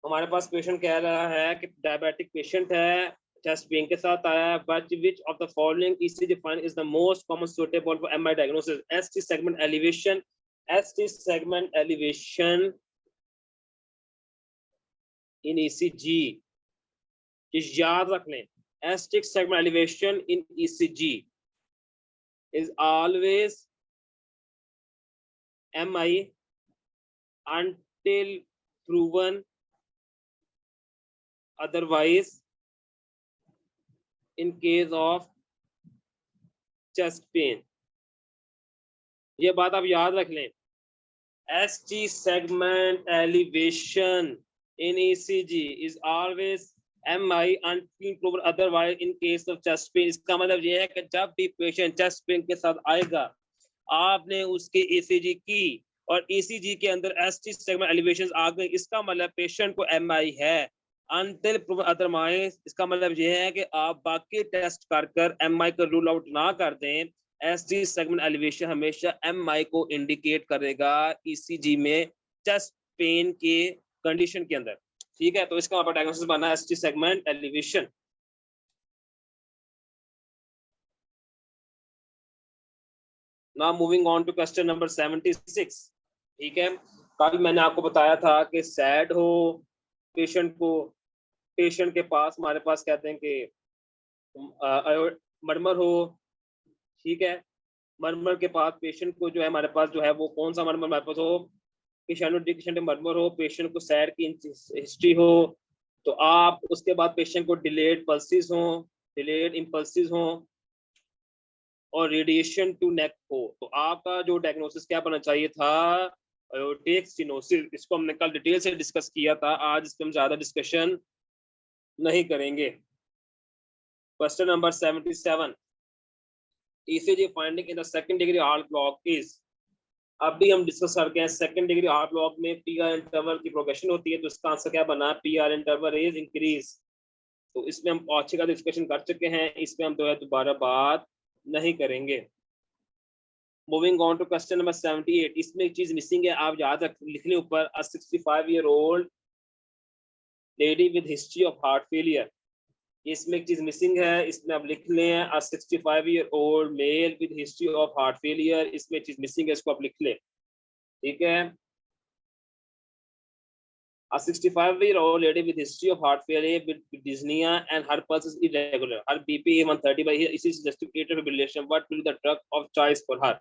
हमारे पास पेशेंट कह रहा है कि डायबिटिक पेशेंट है, चेस्ट पेन के साथ आया है, but which of the following ECG find is the most common suitable for MI diagnosis. ST segment elevation, ST segment elevation in ECG, याद रख लें, asterisk segment elevation in ECG is always MI until proven otherwise in case of chest pain। ये बात आप याद रख लें, ST segment elevation in ECG is always MI until proven otherwise in case of chest pain। इसका मतलब ये है कि जब भी पेशेंट चेस्ट पेन के साथ आएगा, आपने उसके ECG की और ECG के अंदर ST सेगमेंट एलिवेशन आ गई, इसका मतलब पेशेंट को MI है। अनटिल प्रूवन अदरवाइज इसका मतलब ये है कि आप बाकी टेस्ट कर MI को रूल आउट ना कर दें। ST सेगमेंट एलिवेशन हमेशा MI को इंडिकेट करेगा ECG में चेस्ट पेन के कंडीशन के अंदर। ठीक है, तो इसका डायग्नोसिस बना ST segment elevation. Now moving on to question number 76। ठीक है, कल मैंने आपको बताया था कि सैड हो पेशेंट को, पेशेंट के पास हमारे पास कहते हैं कि मरमर हो। ठीक है, मरमर के पास पेशेंट को जो है हमारे पास जो है वो कौन सा मरमर हमारे पास हो, पेशेंट मरमर हो, पेशेंट को सैड की हिस्ट्री हो, तो आप उसके बाद पेशेंट को डिलेड पल्सेस हो, डिलेड इंपल्सेस हो और रेडिएशन टू नेक हो, तो आपका जो डायग्नोसिस क्या बनना चाहिए था, एओर्टिक स्टेनोसिस। इसको हमने कल डिटेल से डिस्कस किया था, आज इस पर हम ज्यादा डिस्कशन नहीं करेंगे। Question number 77। ECG finding in the second degree heart block is. अभी हम डिस्कस करके हैं सेकंड डिग्री हार्ट ब्लॉक में PR इंटरवल की प्रोग्रेशन होती है, तो इसका आंसर क्या बना, PR इंटरवल इज इंक्रीज। तो इसमें हम अच्छी का डिस्कशन कर चुके हैं, इसमें हम जो है दोबारा बात नहीं करेंगे। Moving on to question number 78। इसमें एक चीज मिसिंग है, आप याद रख लिखने ऊपर, 65-year-old lady with history of heart failure. इसमें एक चीज मिसिंग है, इसमें आप लिख लें 65-year-old mail with history of heart failure. इसमें चीज मिसिंग है, इसको आप लिख लें। ठीक है, A 65-year-old lady with history of heart failure with dyspnea and her pulse is irregular. Her BP is 130 by here. Is suggesting atrial fibrillation. What will be the drug of choice for her?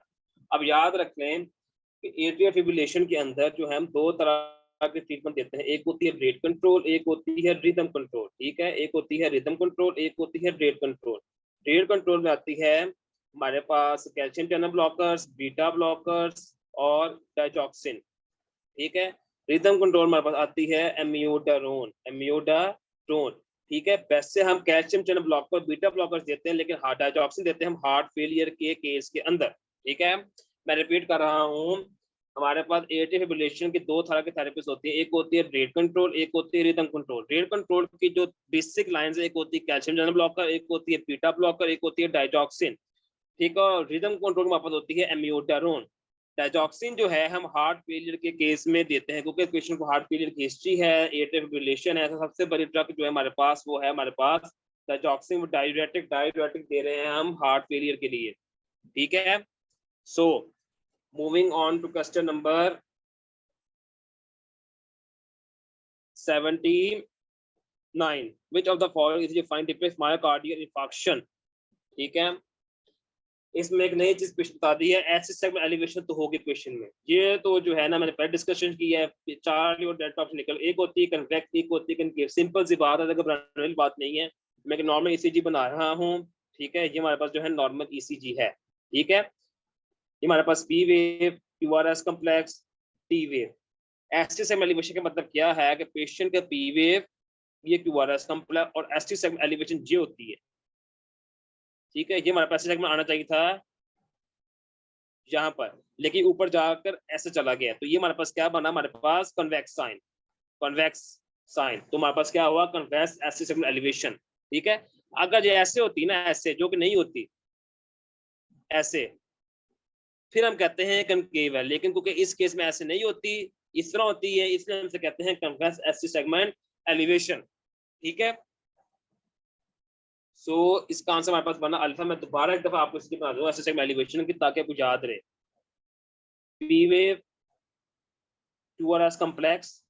अब याद रख लें कि एट्रियल फिब्रिलेशन के अंदर जो है हम दो तरह के ट्रीटमेंट देते हैं, एक होती है ब्रेड कंट्रोल, एक होती है रिदम कंट्रोल। ठीक है, एक होती है रिदम कंट्रोल, एक होती है ब्रेड कंट्रोल। ब्रेड कंट्रोल में आती है हमारे पास calcium channel blockers, beta blockers और डाइजॉक्सिन। ठीक है, रिदम कंट्रोल हमारे पास आती है एमियोडारोन, एमियोडारोन। ठीक है, वैसे हम calcium channel blocker, beta blockers देते हैं, लेकिन डाइजॉक्सिन देते हैं हम हार्ट फेलियर के केस के अंदर। ठीक है, मैं रिपीट कर रहा हूँ, हमारे पास एट्रियल फिब्रिलेशन की दो तरह की थेरेपीज होती है, एक होती है ब्रेड कंट्रोल, एक होती है रिदम कंट्रोल। ब्रेड कंट्रोल की जो बेसिक लाइंस है, एक होती है कैल्शियम चैनल ब्लॉकर, एक होती है बीटा ब्लॉकर, एक होती है डाइजॉक्सिन। ठीक है, और रिदम कंट्रोल में वापस होती है एमियोडारोन। डाइजॉक्सिन जो है हम हार्ट फेलियर के केस में देते हैं, क्योंकि पेशेंट को हार्ट फेलियर की हिस्ट्री है, एट्रियल फिब्रिलेशन है, तो सबसे बड़ी ड्रग जो है हमारे पास वो है हमारे पास डाइजॉक्सिन। डायूरेटिक दे रहे हैं हम हार्ट फेलियर के लिए। ठीक है, so moving on to question number 79, which of the following is defined defines myocardial infarction? ठीक है, इसमें एक नई चीज बता दी है, ऐसे सेगमेंट एलिवेशन तो होगी क्वेश्चन में। ये तो जो है ना मैंने पहले डिस्कशन किया है, चार्ली और डेल्टा ऑफ निकल, एक होती है कन्वेक्स, एक होती है कनकेव। सिंपल सी बात है, घबराने वाली बात नहीं है। मैं नॉर्मल ईसीजी बना रहा हूँ। ठीक है, ये हमारे पास जो है नॉर्मल ईसीजी है। ठीक है, ये हमारे पास P wave, QRS complex, T wave. ऐसे सेगमेंट एलिवेशन का मतलब क्या है कि पेशेंट का पी वेव, ये क्यूआरएस कॉम्प्लेक्स और एसटी सेगमेंट एलिवेशन ये होती है। ठीक है, ये हमारे पास सेगमेंट आना चाहिए था यहाँ पर, लेकिन ऊपर जाकर ऐसे चला गया, तो ये हमारे पास क्या बना, हमारे पास कन्वेक्स साइन, कन्वेक्स साइन। तो हमारे पास क्या हुआ, कन्वेक्स एसटी सेगमेंट एलिवेशन। ठीक है, अगर ये ऐसे होती ना, ऐसे, जो कि नहीं होती ऐसे, फिर हम कहते हैं कनकेव है। लेकिन क्योंकि इस केस में ऐसे नहीं होती, इस तरह होती है, इसलिए हमसे कहते हैं कन्वेक्स एसटी सेगमेंट एलिवेशन। ठीक है, सो इसका आंसर हमारे पास बना अल्फा। मैं दोबारा एक दफा आपको इसकी बना दूंगा एसटी सेगमेंट एलिवेशन की, ताकि आपको याद रहे। पी वेव, क्यूआरएस कॉम्प्लेक्स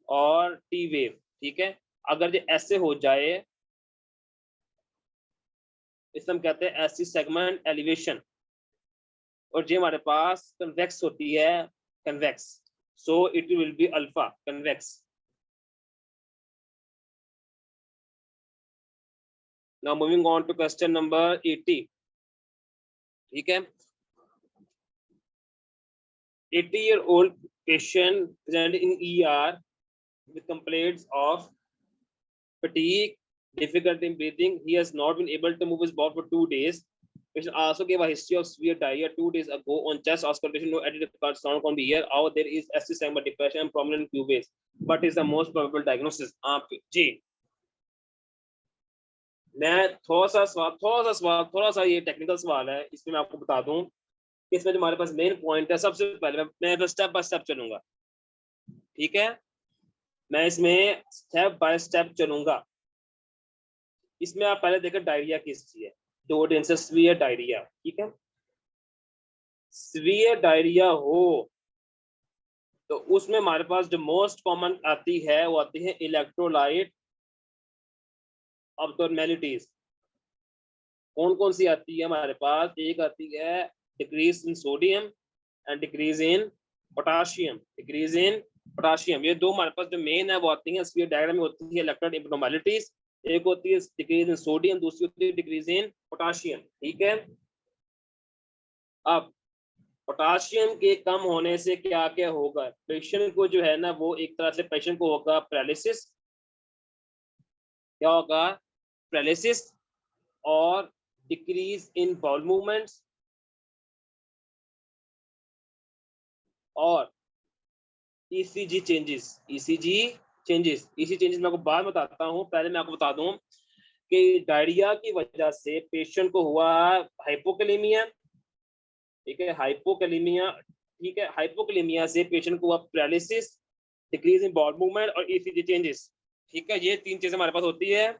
और टी वेव। ठीक है, अगर ये ऐसे हो जाए, इसे हम कहते हैं एसटी सेगमेंट एलिवेशन, और ये हमारे पास कन्वेक्स होती है, convex, so it will be alpha, convex. Now moving on to question number 80। ठीक है, 80-year-old patient presented in ER with complaints of fatigue, difficulty in breathing. He has not been able to move his body for 2 days. Patient also gave a history of severe diarrhea 2 days ago. On chest auscultation, no added sound can be here. How there is ST segment depression and prominent Cubase. But is the most probable diagnosis? जी, मैं थोड़ा सा ये टेक्निकल सवाल है, इसमें मैं आपको बता दूं कि इसमें जो हमारे पास मेन पॉइंट है, सबसे पहले मैं स्टेप बाय स्टेप चलूंगा। ठीक है, मैं इसमें स्टेप बाय स्टेप चलूंगा। इसमें आप पहले देखें डायरिया की हिस्ट्री है, 2 दिन से सीवियर डायरिया। ठीक है, सीवियर डायरिया हो तो उसमें हमारे पास जो मोस्ट कॉमन आती है वो आती है इलेक्ट्रोलाइट अब्नॉर्मैलिटीज। कौन कौन सी आती है हमारे पास, एक आती है decrease in sodium and decrease in potassium, decrease in potassium. ये दो हमारे पास जो मेन है वो आती है स्फीयर डायग्राम में, होती है इलेक्ट्रोलाइट एब्नॉर्मैलिटीज। एक होती है डिक्रीज इन सोडियम, दूसरी होती है डिक्रीज इन पोटाशियम। ठीक है, अब पोटाशियम के कम होने से क्या क्या होगा, पेशेंट को जो है ना, वो एक तरह से पेशेंट को होगा पैरालिसिस। क्या होगा, पैरालिसिस और डिक्रीज इन बाउल मूवमेंट्स और ईसीजी चेंजेस। ईसीजी चेंजेस मैं आपको बाद में बताता हूँ, पहले मैं आपको बता दूं कि डायरिया की वजह से पेशेंट को हुआ हाइपोकैलेमिया। ठीक है, हाइपोकैलेमिया। ठीक है, हाइपोकैलेमिया से पेशेंट को हुआ paralysis, decrease in bowel movement और ईसीजी चेंजेस। ठीक है, ये 3 चीजें हमारे पास होती है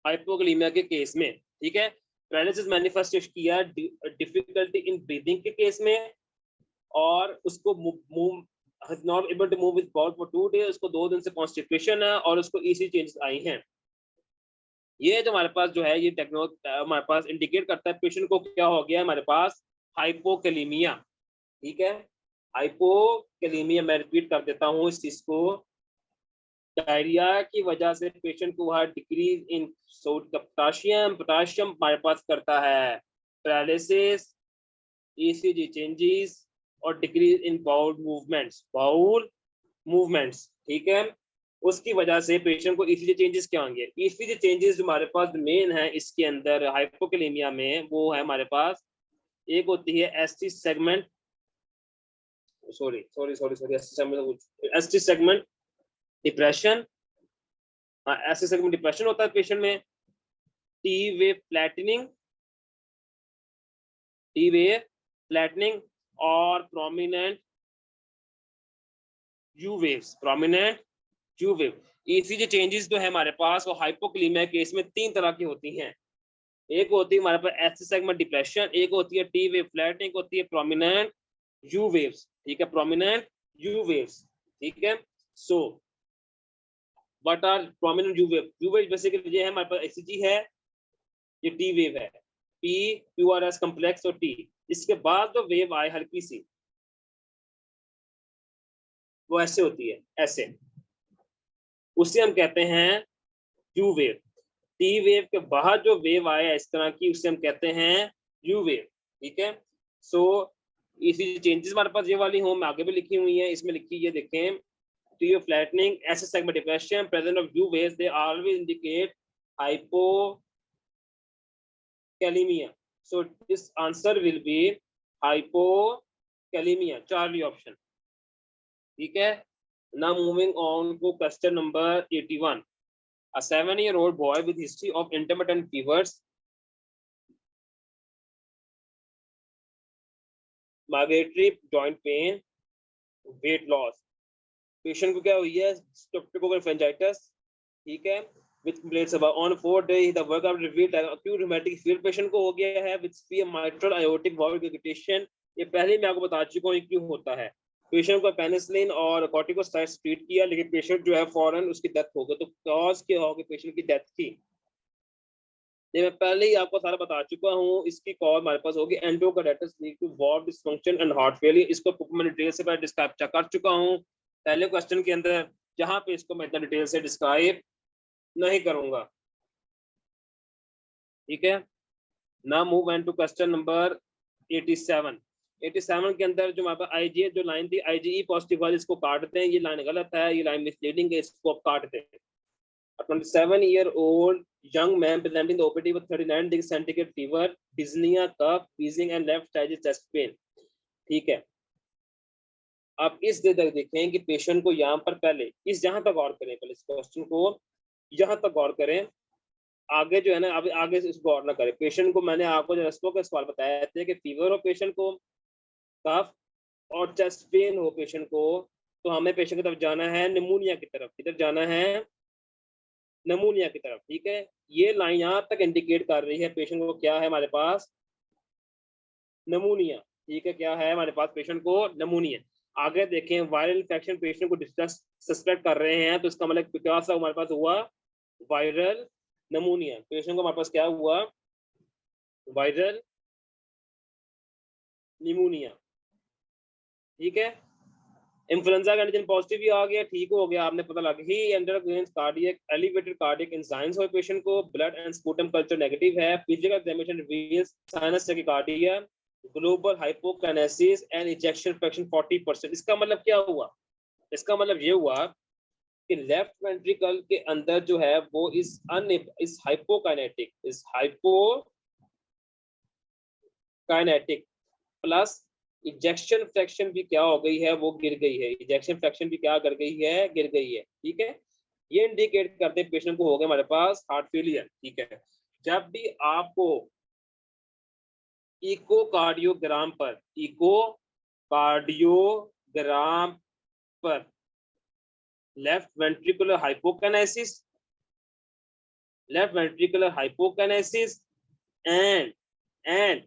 हाइपोकैलेमिया के केस में। ठीक है, पैरालिसिस मैनिफेस्ट किया डिफिकल्टी इन ब्रीदिंग के केस में, और उसको not able to move with bowel for 2 days, उसको 2 दिन से कॉन्स्टिपेशन है और उसको ईसी चेंजेस आई हैं। ये जो हमारे पास जो है ये हमारे पास इंडिकेट करता है पेशेंट को क्या हो गया है, हमारे पास हाइपोकैलेमिया। ठीक है, हाइपोकैलेमिया, मैं रिपीट कर देता हूँ इस चीज को। डायरिया की वजह से पेशेंट को वहाँ डिक्रीज इन पोटाशियम हमारे पास करता है, पैरालिसिस, ईसीजी चेंजेस और डिक्रीज इन बाउल मूवमेंट्स। ठीक है, उसकी वजह से पेशेंट को ईसीजी चेंजेस क्या होंगे? ईसीजी चेंजेस हमारे पास मेन है इसके अंदर हाइपोकैलेमिया में, वो है हमारे पास, एक होती है ST segment, ST segment depression. ST segment depression होता है पेशेंट में। टी वेव फ्लैटनिंग और prominent U wave. ECG changes जो है हमारे पास वो हाइपोकैलेमिया केस में 3 तरह की होती हैं। एक होती है हमारे पास एसटी सेगमेंट डिप्रेशन, एक होती है टी वेव फ्लैटनिंग, एक होती है प्रोमिनेंट यू वेव्स। ठीक है, प्रोमिनेंट यू वेव्स। ठीक है, so what are prominent U wave? U wave basically ये है हमारे पास एसीजी है, ये टी वेव है, पी क्यूआरएस कॉम्प्लेक्स और टी। इसके बाद जो वेव आए हल्की सी, वो ऐसे होती है, ऐसे, उसे हम कहते हैं यू वेव। टी वेव के बाद जो वेव आया इस तरह की, उसे हम कहते हैं यू वेव। ठीक है, सो इसी चेंजेस हमारे पास ये वाली हों, मैं आगे भी लिखी हुई है, इसमें लिखी है, देखें, T wave flattening, acid segment depression, presence of you waves, they always indicate hypokalemia. So this answer will be hypokalemia, Charlie option. ठीक है, now moving on to question number 81. A 7-year-old boy with history of intermittent fevers, migratory joint pain, weight loss. Patient को क्या हुई है? Streptococcal pharyngitis. ठीक है, with complaints about on 4 days the workup revealed acute rheumatic fever patient को हो गया है with severe mitral aortic valve regurgitation। ये पहले मैं आपको बता चुका हूँ क्यों होता है। पेशेंट को पेनिसिलिन और कॉर्टिकोस्टेरॉइड्स ट्रीट किया, लेकिन पेशेंट जो है फौरन उसकी डेथ हो गई। तो कॉज क्या होगी पेशेंट की डेथ की? ये मैं पहले ही आपको सारा बता चुका हूँ। इसकी कॉज हमारे पास होगी endocarditis lead to valve dysfunction and heart failure. इसको मैं डिटेल से पहले डिस्क्राइब कर चुका हूँ पहले क्वेश्चन के अंदर, जहां पे इसको मैं इतना डिटेल से डिस्क्राइब नहीं करूंगा। ठीक है, now move on to question number 87। 87 के अंदर जो हमारे पास आईजीए जो लाइन थी, आईजीई पॉजिटिव वाली, इसको काट दें, ये लाइन गलत है, ये लाइन मिसलीडिंग है, इसको काट दें। 27-year-old young man presenting the OPD with 39 degree centigrade fever, dyspnea, cough, wheezing and left side chest pain। ठीक है, आप इस दे तक देखें कि पेशेंट को यहाँ पर पहले इस जहां तक गौर करें, पहले इस क्वेश्चन को यहाँ तक गौर करें, आगे जो है ना, अब आगे से गौर ना करें। पेशेंट को मैंने आपको जो रस्मों के सवाल बताए थे कि फीवर हो पेशेंट को, कफ और चेस्ट पेन हो पेशेंट को, तो हमें पेशेंट की तरफ जाना है निमोनिया की तरफ। किधर जाना है? नमूनिया की तरफ। ठीक है, ये लाइन यहाँ तक इंडिकेट कर रही है पेशेंट को क्या है हमारे पास? नमूनिया। ठीक है, क्या है हमारे पास? पेशेंट को नमूनिया। आगे देखें, वायरल इन्फेक्शन पेशेंट को सस्पेक्ट कर रहे हैं, तो इसका मतलब क्या सा हमारे पास हुआ? वायरल नमूनिया। पेशेंट को हमारे पास क्या हुआ? Viral pneumonia. ठीक है, इन्फ्लुएंजा का एंटीजन पॉजिटिव भी आ गया, ठीक हो गया, आपने पता लग ही undergoing cardiac elevated cardiac enzymes हो पेशेंट को, blood and sputum culture negative है, physical examination reveals sinus tachycardia, global hypokinesis and ejection fraction 40%। इसका मतलब क्या हुआ? इसका मतलब ये हुआ कि लेफ्ट वेंट्रिकल के अंदर जो है वो इस हाइपोकाइनेटिक प्लस इजेक्शन फ्रैक्शन भी क्या हो गई है? वो गिर गई है। इजेक्शन फ्रैक्शन भी क्या कर गई है? गिर गई है। ठीक है, ये इंडिकेट करते हैं पेशेंट को हो गया हमारे पास हार्ट फेलियर। ठीक है, जब भी आपको इकोकार्डियोग्राम पर left ventricular hypokinesis and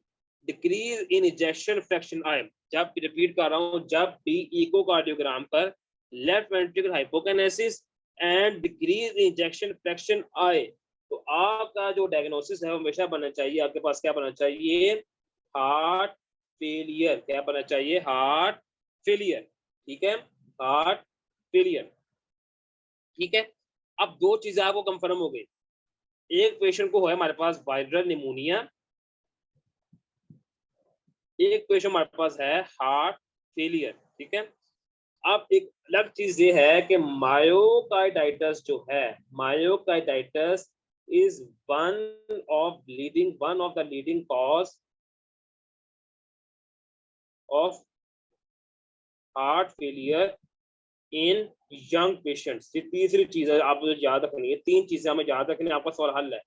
decrease in ejection fraction आए, जब, रिपीट कर रहा हूँ, जब भी इकोकार्डियोग्राम पर left ventricle hypokinesis and decrease injection fraction आए, तो आपका जो डायग्नोसिस है वो हमेशा बनना चाहिए, आपके पास क्या बनना चाहिए, हार्ट फेलियर। क्या बनना चाहिए, हार्ट फेलियर। ठीक है, हार्ट फेलियर। ठीक है, अब दो चीजें आपको कंफर्म हो गई। एक पेशेंट को है हमारे पास वायरल निमोनिया, एक पेशेंट हमारे पास है हार्ट फेलियर। ठीक है, अब एक अलग चीज ये है कि मायोकार्डाइटिस जो है, myocarditis is one of the leading cause of heart failure in young patients. ये तीसरी चीज है, आप मुझे याद रखनी है, तीन चीजें हमें याद रखनी है, आपका सवाल हल है।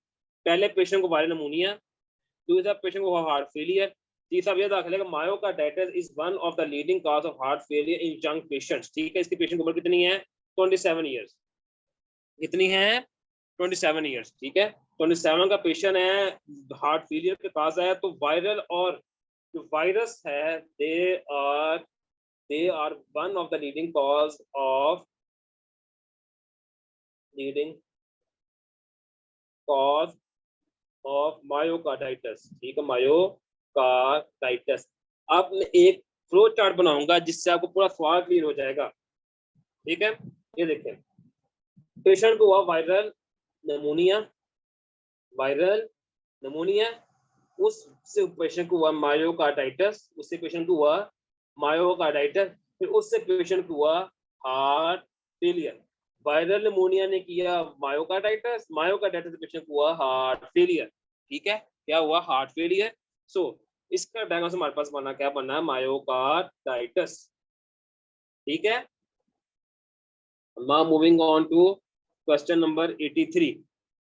पहले पेशेंट को वायरल निमोनिया, दूसरा पेशेंट को हार्ट फेलियर, तीसरा ये दाखिल है myocarditis is one of the leading cause of heart failure in young patients. ठीक है, इसकी पेशेंट की उम्र कितनी है, 27 ईयर्स। कितनी है, 27 ईयर्स। ठीक है, 27 का पेशेंट है, हार्ट फेलियर के पास है, तो वायरल और जो वायरस है they are one of the leading cause of myocarditis. ठीक है, मायोकार्डाइटिस। अब मैं एक फ्लो चार्ट बनाऊंगा जिससे आपको पूरा सवाल क्लियर हो जाएगा। ठीक है, ये देखें, पेशेंट को हुआ वायरल निमोनिया, वायरल निमोनिया, उससे पेशेंट को हुआ मायोकार्डाइटिस, उससे पेशेंट को हुआ मायोकार्डाइटिस, फिर उससे पेशेंट को हुआ हार्ट फेलियर। वायरल निमोनिया ने किया मायोकार्डाइटिस, मायोकार्डाइटिस पेशेंट को हुआ हार्ट फेलियर। ठीक है, क्या हुआ, हार्ट फेलियर। सो इसका डायग्नोसिस हमारे पास बना, क्या बना, मायोकार्डाइटिस। ठीक है, now moving on to question number 83।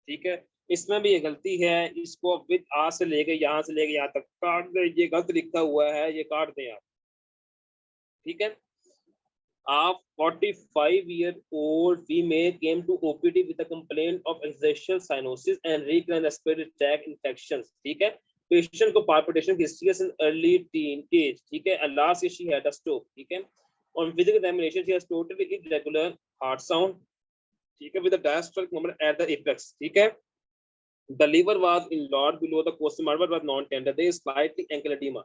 ठीक है, इसमें भी ये गलती है, इसको विद आ से लेके यहाँ से लेके यहाँ तक काट दे, ये गलत लिखा हुआ है, ये काट दें आप। ठीक है, a 45-year-old female came to OPD with a complaint of exertional cyanosis and recurrent respiratory tract infections. ठीक है, पेशेंट को palpitation history in early teen age. ठीक है, and last year she had a stroke. ठीक है, on physical examination she has totally irregular heart sound. ठीक है, with a diastolic moment at the apex. ठीक है, the liver was enlarged below the costal marble was non-tender. There is slightly ankle edema.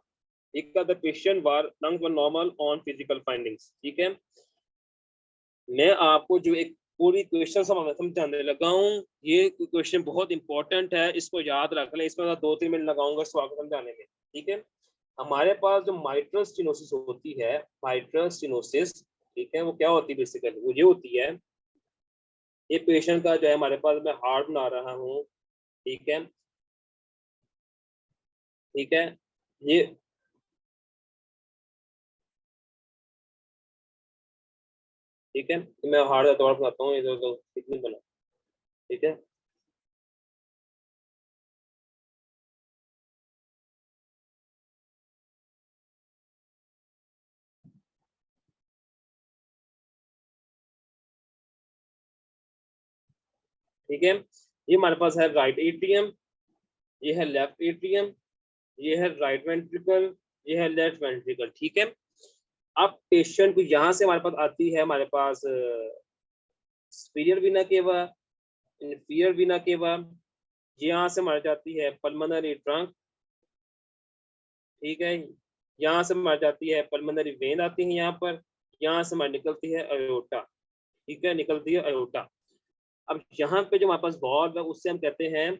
ठीक है, the patient were lungs were normal on physical findings. ठीक है, मैं आपको जो एक पूरी क्वेश्चन समझाने लगा हूँ, ये क्वेश्चन बहुत इंपॉर्टेंट है, इसको याद रख लें, इसमें 2-3 मिनट लगाऊंगा इसको आपको समझाने में। ठीक है, हमारे पास जो माइट्रल स्टेनोसिस होती है, माइट्रल स्टेनोसिस, ठीक है, वो क्या होती है, बेसिकली वो ये होती है, ये पेशेंट का जो है हमारे पास, मैं हार्ट बना रहा हूँ। ठीक है, ठीक है, ये ठीक है, मैं हार्ट का दौड़ बनाता हूँ, इधर तो कितनी बना। ठीक है, ठीक है, ये हमारे पास है राइट एट्रियम, ये है लेफ्ट एट्रियम, ये है राइट वेंट्रिकल, ये है लेफ्ट वेंट्रिकल। ठीक है, अब पेशेंट को यहाँ से हमारे पास आती है, हमारे पास सुपीरियर वीना केवा, इंफीरियर वीना केवा, यहाँ से मर जाती है पल्मोनरी ट्रंक। ठीक है, यहाँ से मर जाती है पल्मोनरी वेन आती है यहाँ पर, यहाँ से मर निकलती है अयोटा। ठीक है, निकलती है अयोटा। अब यहाँ पे जो हमारे पास वॉल्व है उससे हम कहते हैं,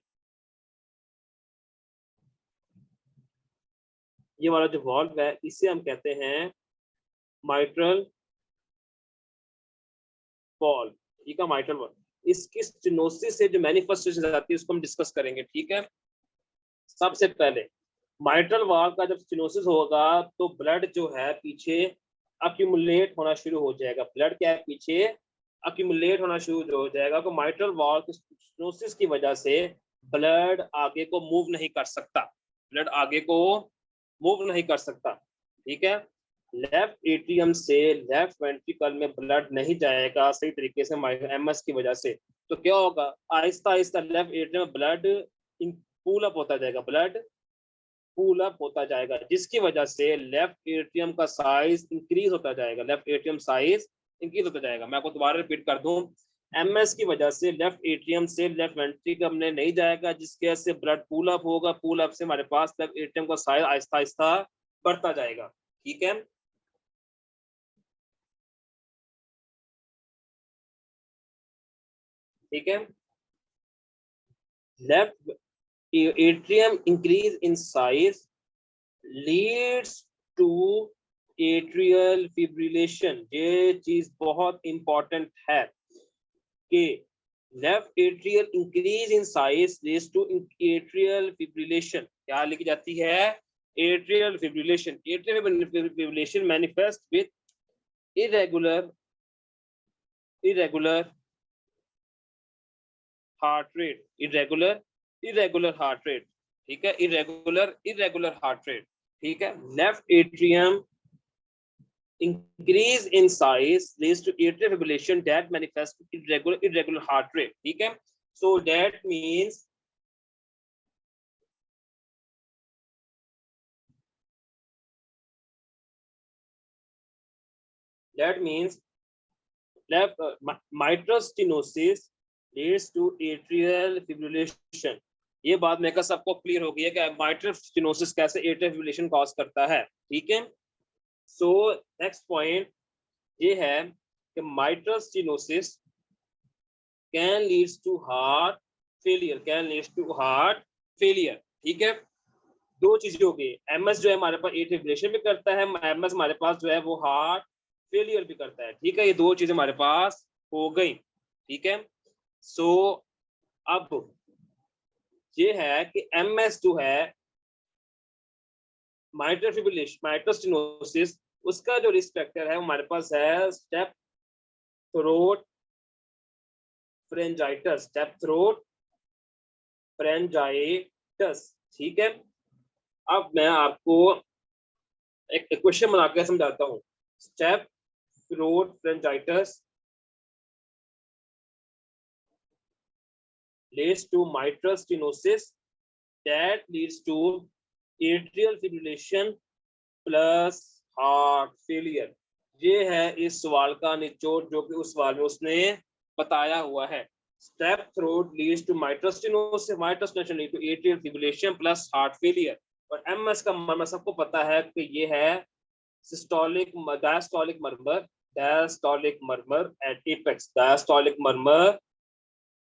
ये वाला जो वॉल्व है इसे हम कहते हैं माइट्रल वॉल्व। ठीक है, माइट्रल वॉल्व, इसकी स्टेनोसिस से जो मैनिफेस्टेशन आती है उसको हम डिस्कस करेंगे। ठीक है, सबसे पहले माइट्रल वॉल्व का जब स्टेनोसिस होगा तो ब्लड जो है पीछे अक्यूमुलेट होना शुरू हो जाएगा, ब्लड क्या है, पीछे अक्यूमुलेट होना शुरू हो जाएगा। तो माइट्रल वॉल्व की स्टेनोसिस की वजह से ब्लड आगे को मूव नहीं कर सकता, ब्लड आगे को मूव नहीं कर सकता। ठीक है, लेफ्ट एट्रियम से लेफ्ट वेंट्रिकल में ब्लड नहीं जाएगा सही तरीके से एमएस की वजह से, तो क्या होगा, आहिस्ता आहिस्ता लेफ्ट एट्रियम में ब्लड पूल अप होता जाएगा, ब्लड पुल अप होता जाएगा, जिसकी वजह से लेफ्ट एट्रियम का साइज इंक्रीज होता जाएगा, लेफ्ट एट्रियम साइज इंक्रीज होता जाएगा। मैं आपको दोबारा रिपीट कर दूं, एमएस की वजह से लेफ्ट एट्रियम से लेफ्ट वेंट्रिकल में नहीं जाएगा, जिसकी वजह से ब्लड पुल अप होगा, पुल अप से हमारे पास लेफ्ट एट्रियम का साइज आहिस्ता आहिस्ता बढ़ता जाएगा। ठीक है, ठीक है। Left atrium increase in size leads to atrial fibrillation. ये चीज बहुत इंपॉर्टेंट है कि left atrial increase in size leads to atrial fibrillation. क्या लिखी जाती है? Atrial fibrillation. Atrial fibrillation manifest with irregular heart rate, irregular heart rate. ठीक है, इरेगुलर हार्ट रेट। ठीक है, left atrium increase in size leads to atrial fibrillation that manifests irregular heart rate. ठीक है, so that means left mitral stenosis leads to atrial fibrillation। ये बात मेरे का सबको क्लियर हो गई है कि माइट्रल स्टेनोसिस कैसे एट्रियल फिब्रिलेशन कॉज करता है। ठीक है, सो नेक्स्ट पॉइंट ये है कि mitral stenosis can leads to heart failure. ठीक है, दो चीजें हो गई, एमएस जो है हमारे पास एट्रियल फिब्रिलेशन भी करता है, एमएस हमारे पास जो है वो हार्ट फेलियर भी करता है। ठीक है, ये दो चीजें हमारे पास हो गई। ठीक है, सो अब ये है कि एमएस जो है माइट्रल फिब्रिलेशन, माइट्रल स्टेनोसिस, उसका जो रिस्क फैक्टर है हमारे पास है स्टेप थ्रोट फ्रेंजाइटस, स्टेप थ्रोट फ्रेंजाइटस। ठीक है, अब मैं आपको एक क्वेश्चन बना के समझाता हूँ। Strep throat pharyngitis leads to mitral stenosis that leads to atrial fibrillation plus heart failure। ये है इस सवाल का निचोड़ जो कि उस सवाल में उसने बताया हुआ है। Strep throat leads to mitral stenosis leads to atrial fibrillation plus heart failure। और एमएस का मर्मर सबको पता है कि ये है systolic diastolic murmur at apex, diastolic murmur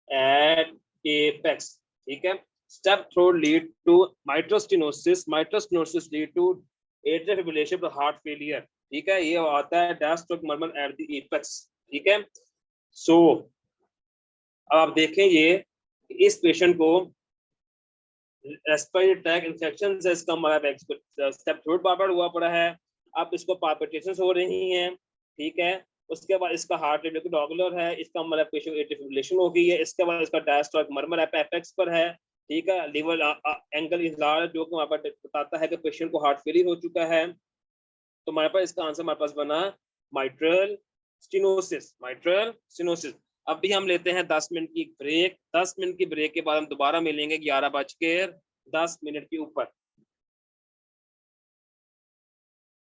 at apex. ठीक है, strep throat lead to mitral stenosis lead to atrial fibrillation to heart failure। ठीक है, ये आता है diastolic murmur at the apex. ठीक है, सो अब आप देखें ये इस पेशेंट को रेस्पिरेटरी ट्रैक इन्फेक्शन से इसका मतलब स्टेप थ्रोट बार हुआ पड़ा है, अब इसको पाल्पिटेशंस हो रही हैं। ठीक है, उसके बाद इसका हार्ट रेट रेगुलर है, इसका मतलब पेशेंट एट्रियल फिब्रिलेशन हो गई है। इसके बाद इसका डायस्टोलिक मर्मर एपेक्स पर है। ठीक है, लिवर एंगल इजलार जो कि वहां पर बताता है कि पेशेंट को हार्ट फेलियर हो चुका है। तो हमारे पास इसका आंसर हमारे पास बना माइट्रल स्टेनोसिस। अब भी हम लेते हैं 10 मिनट की ब्रेक। 10 मिनट की ब्रेक के बाद हम दोबारा मिलेंगे 11:10 के ऊपर।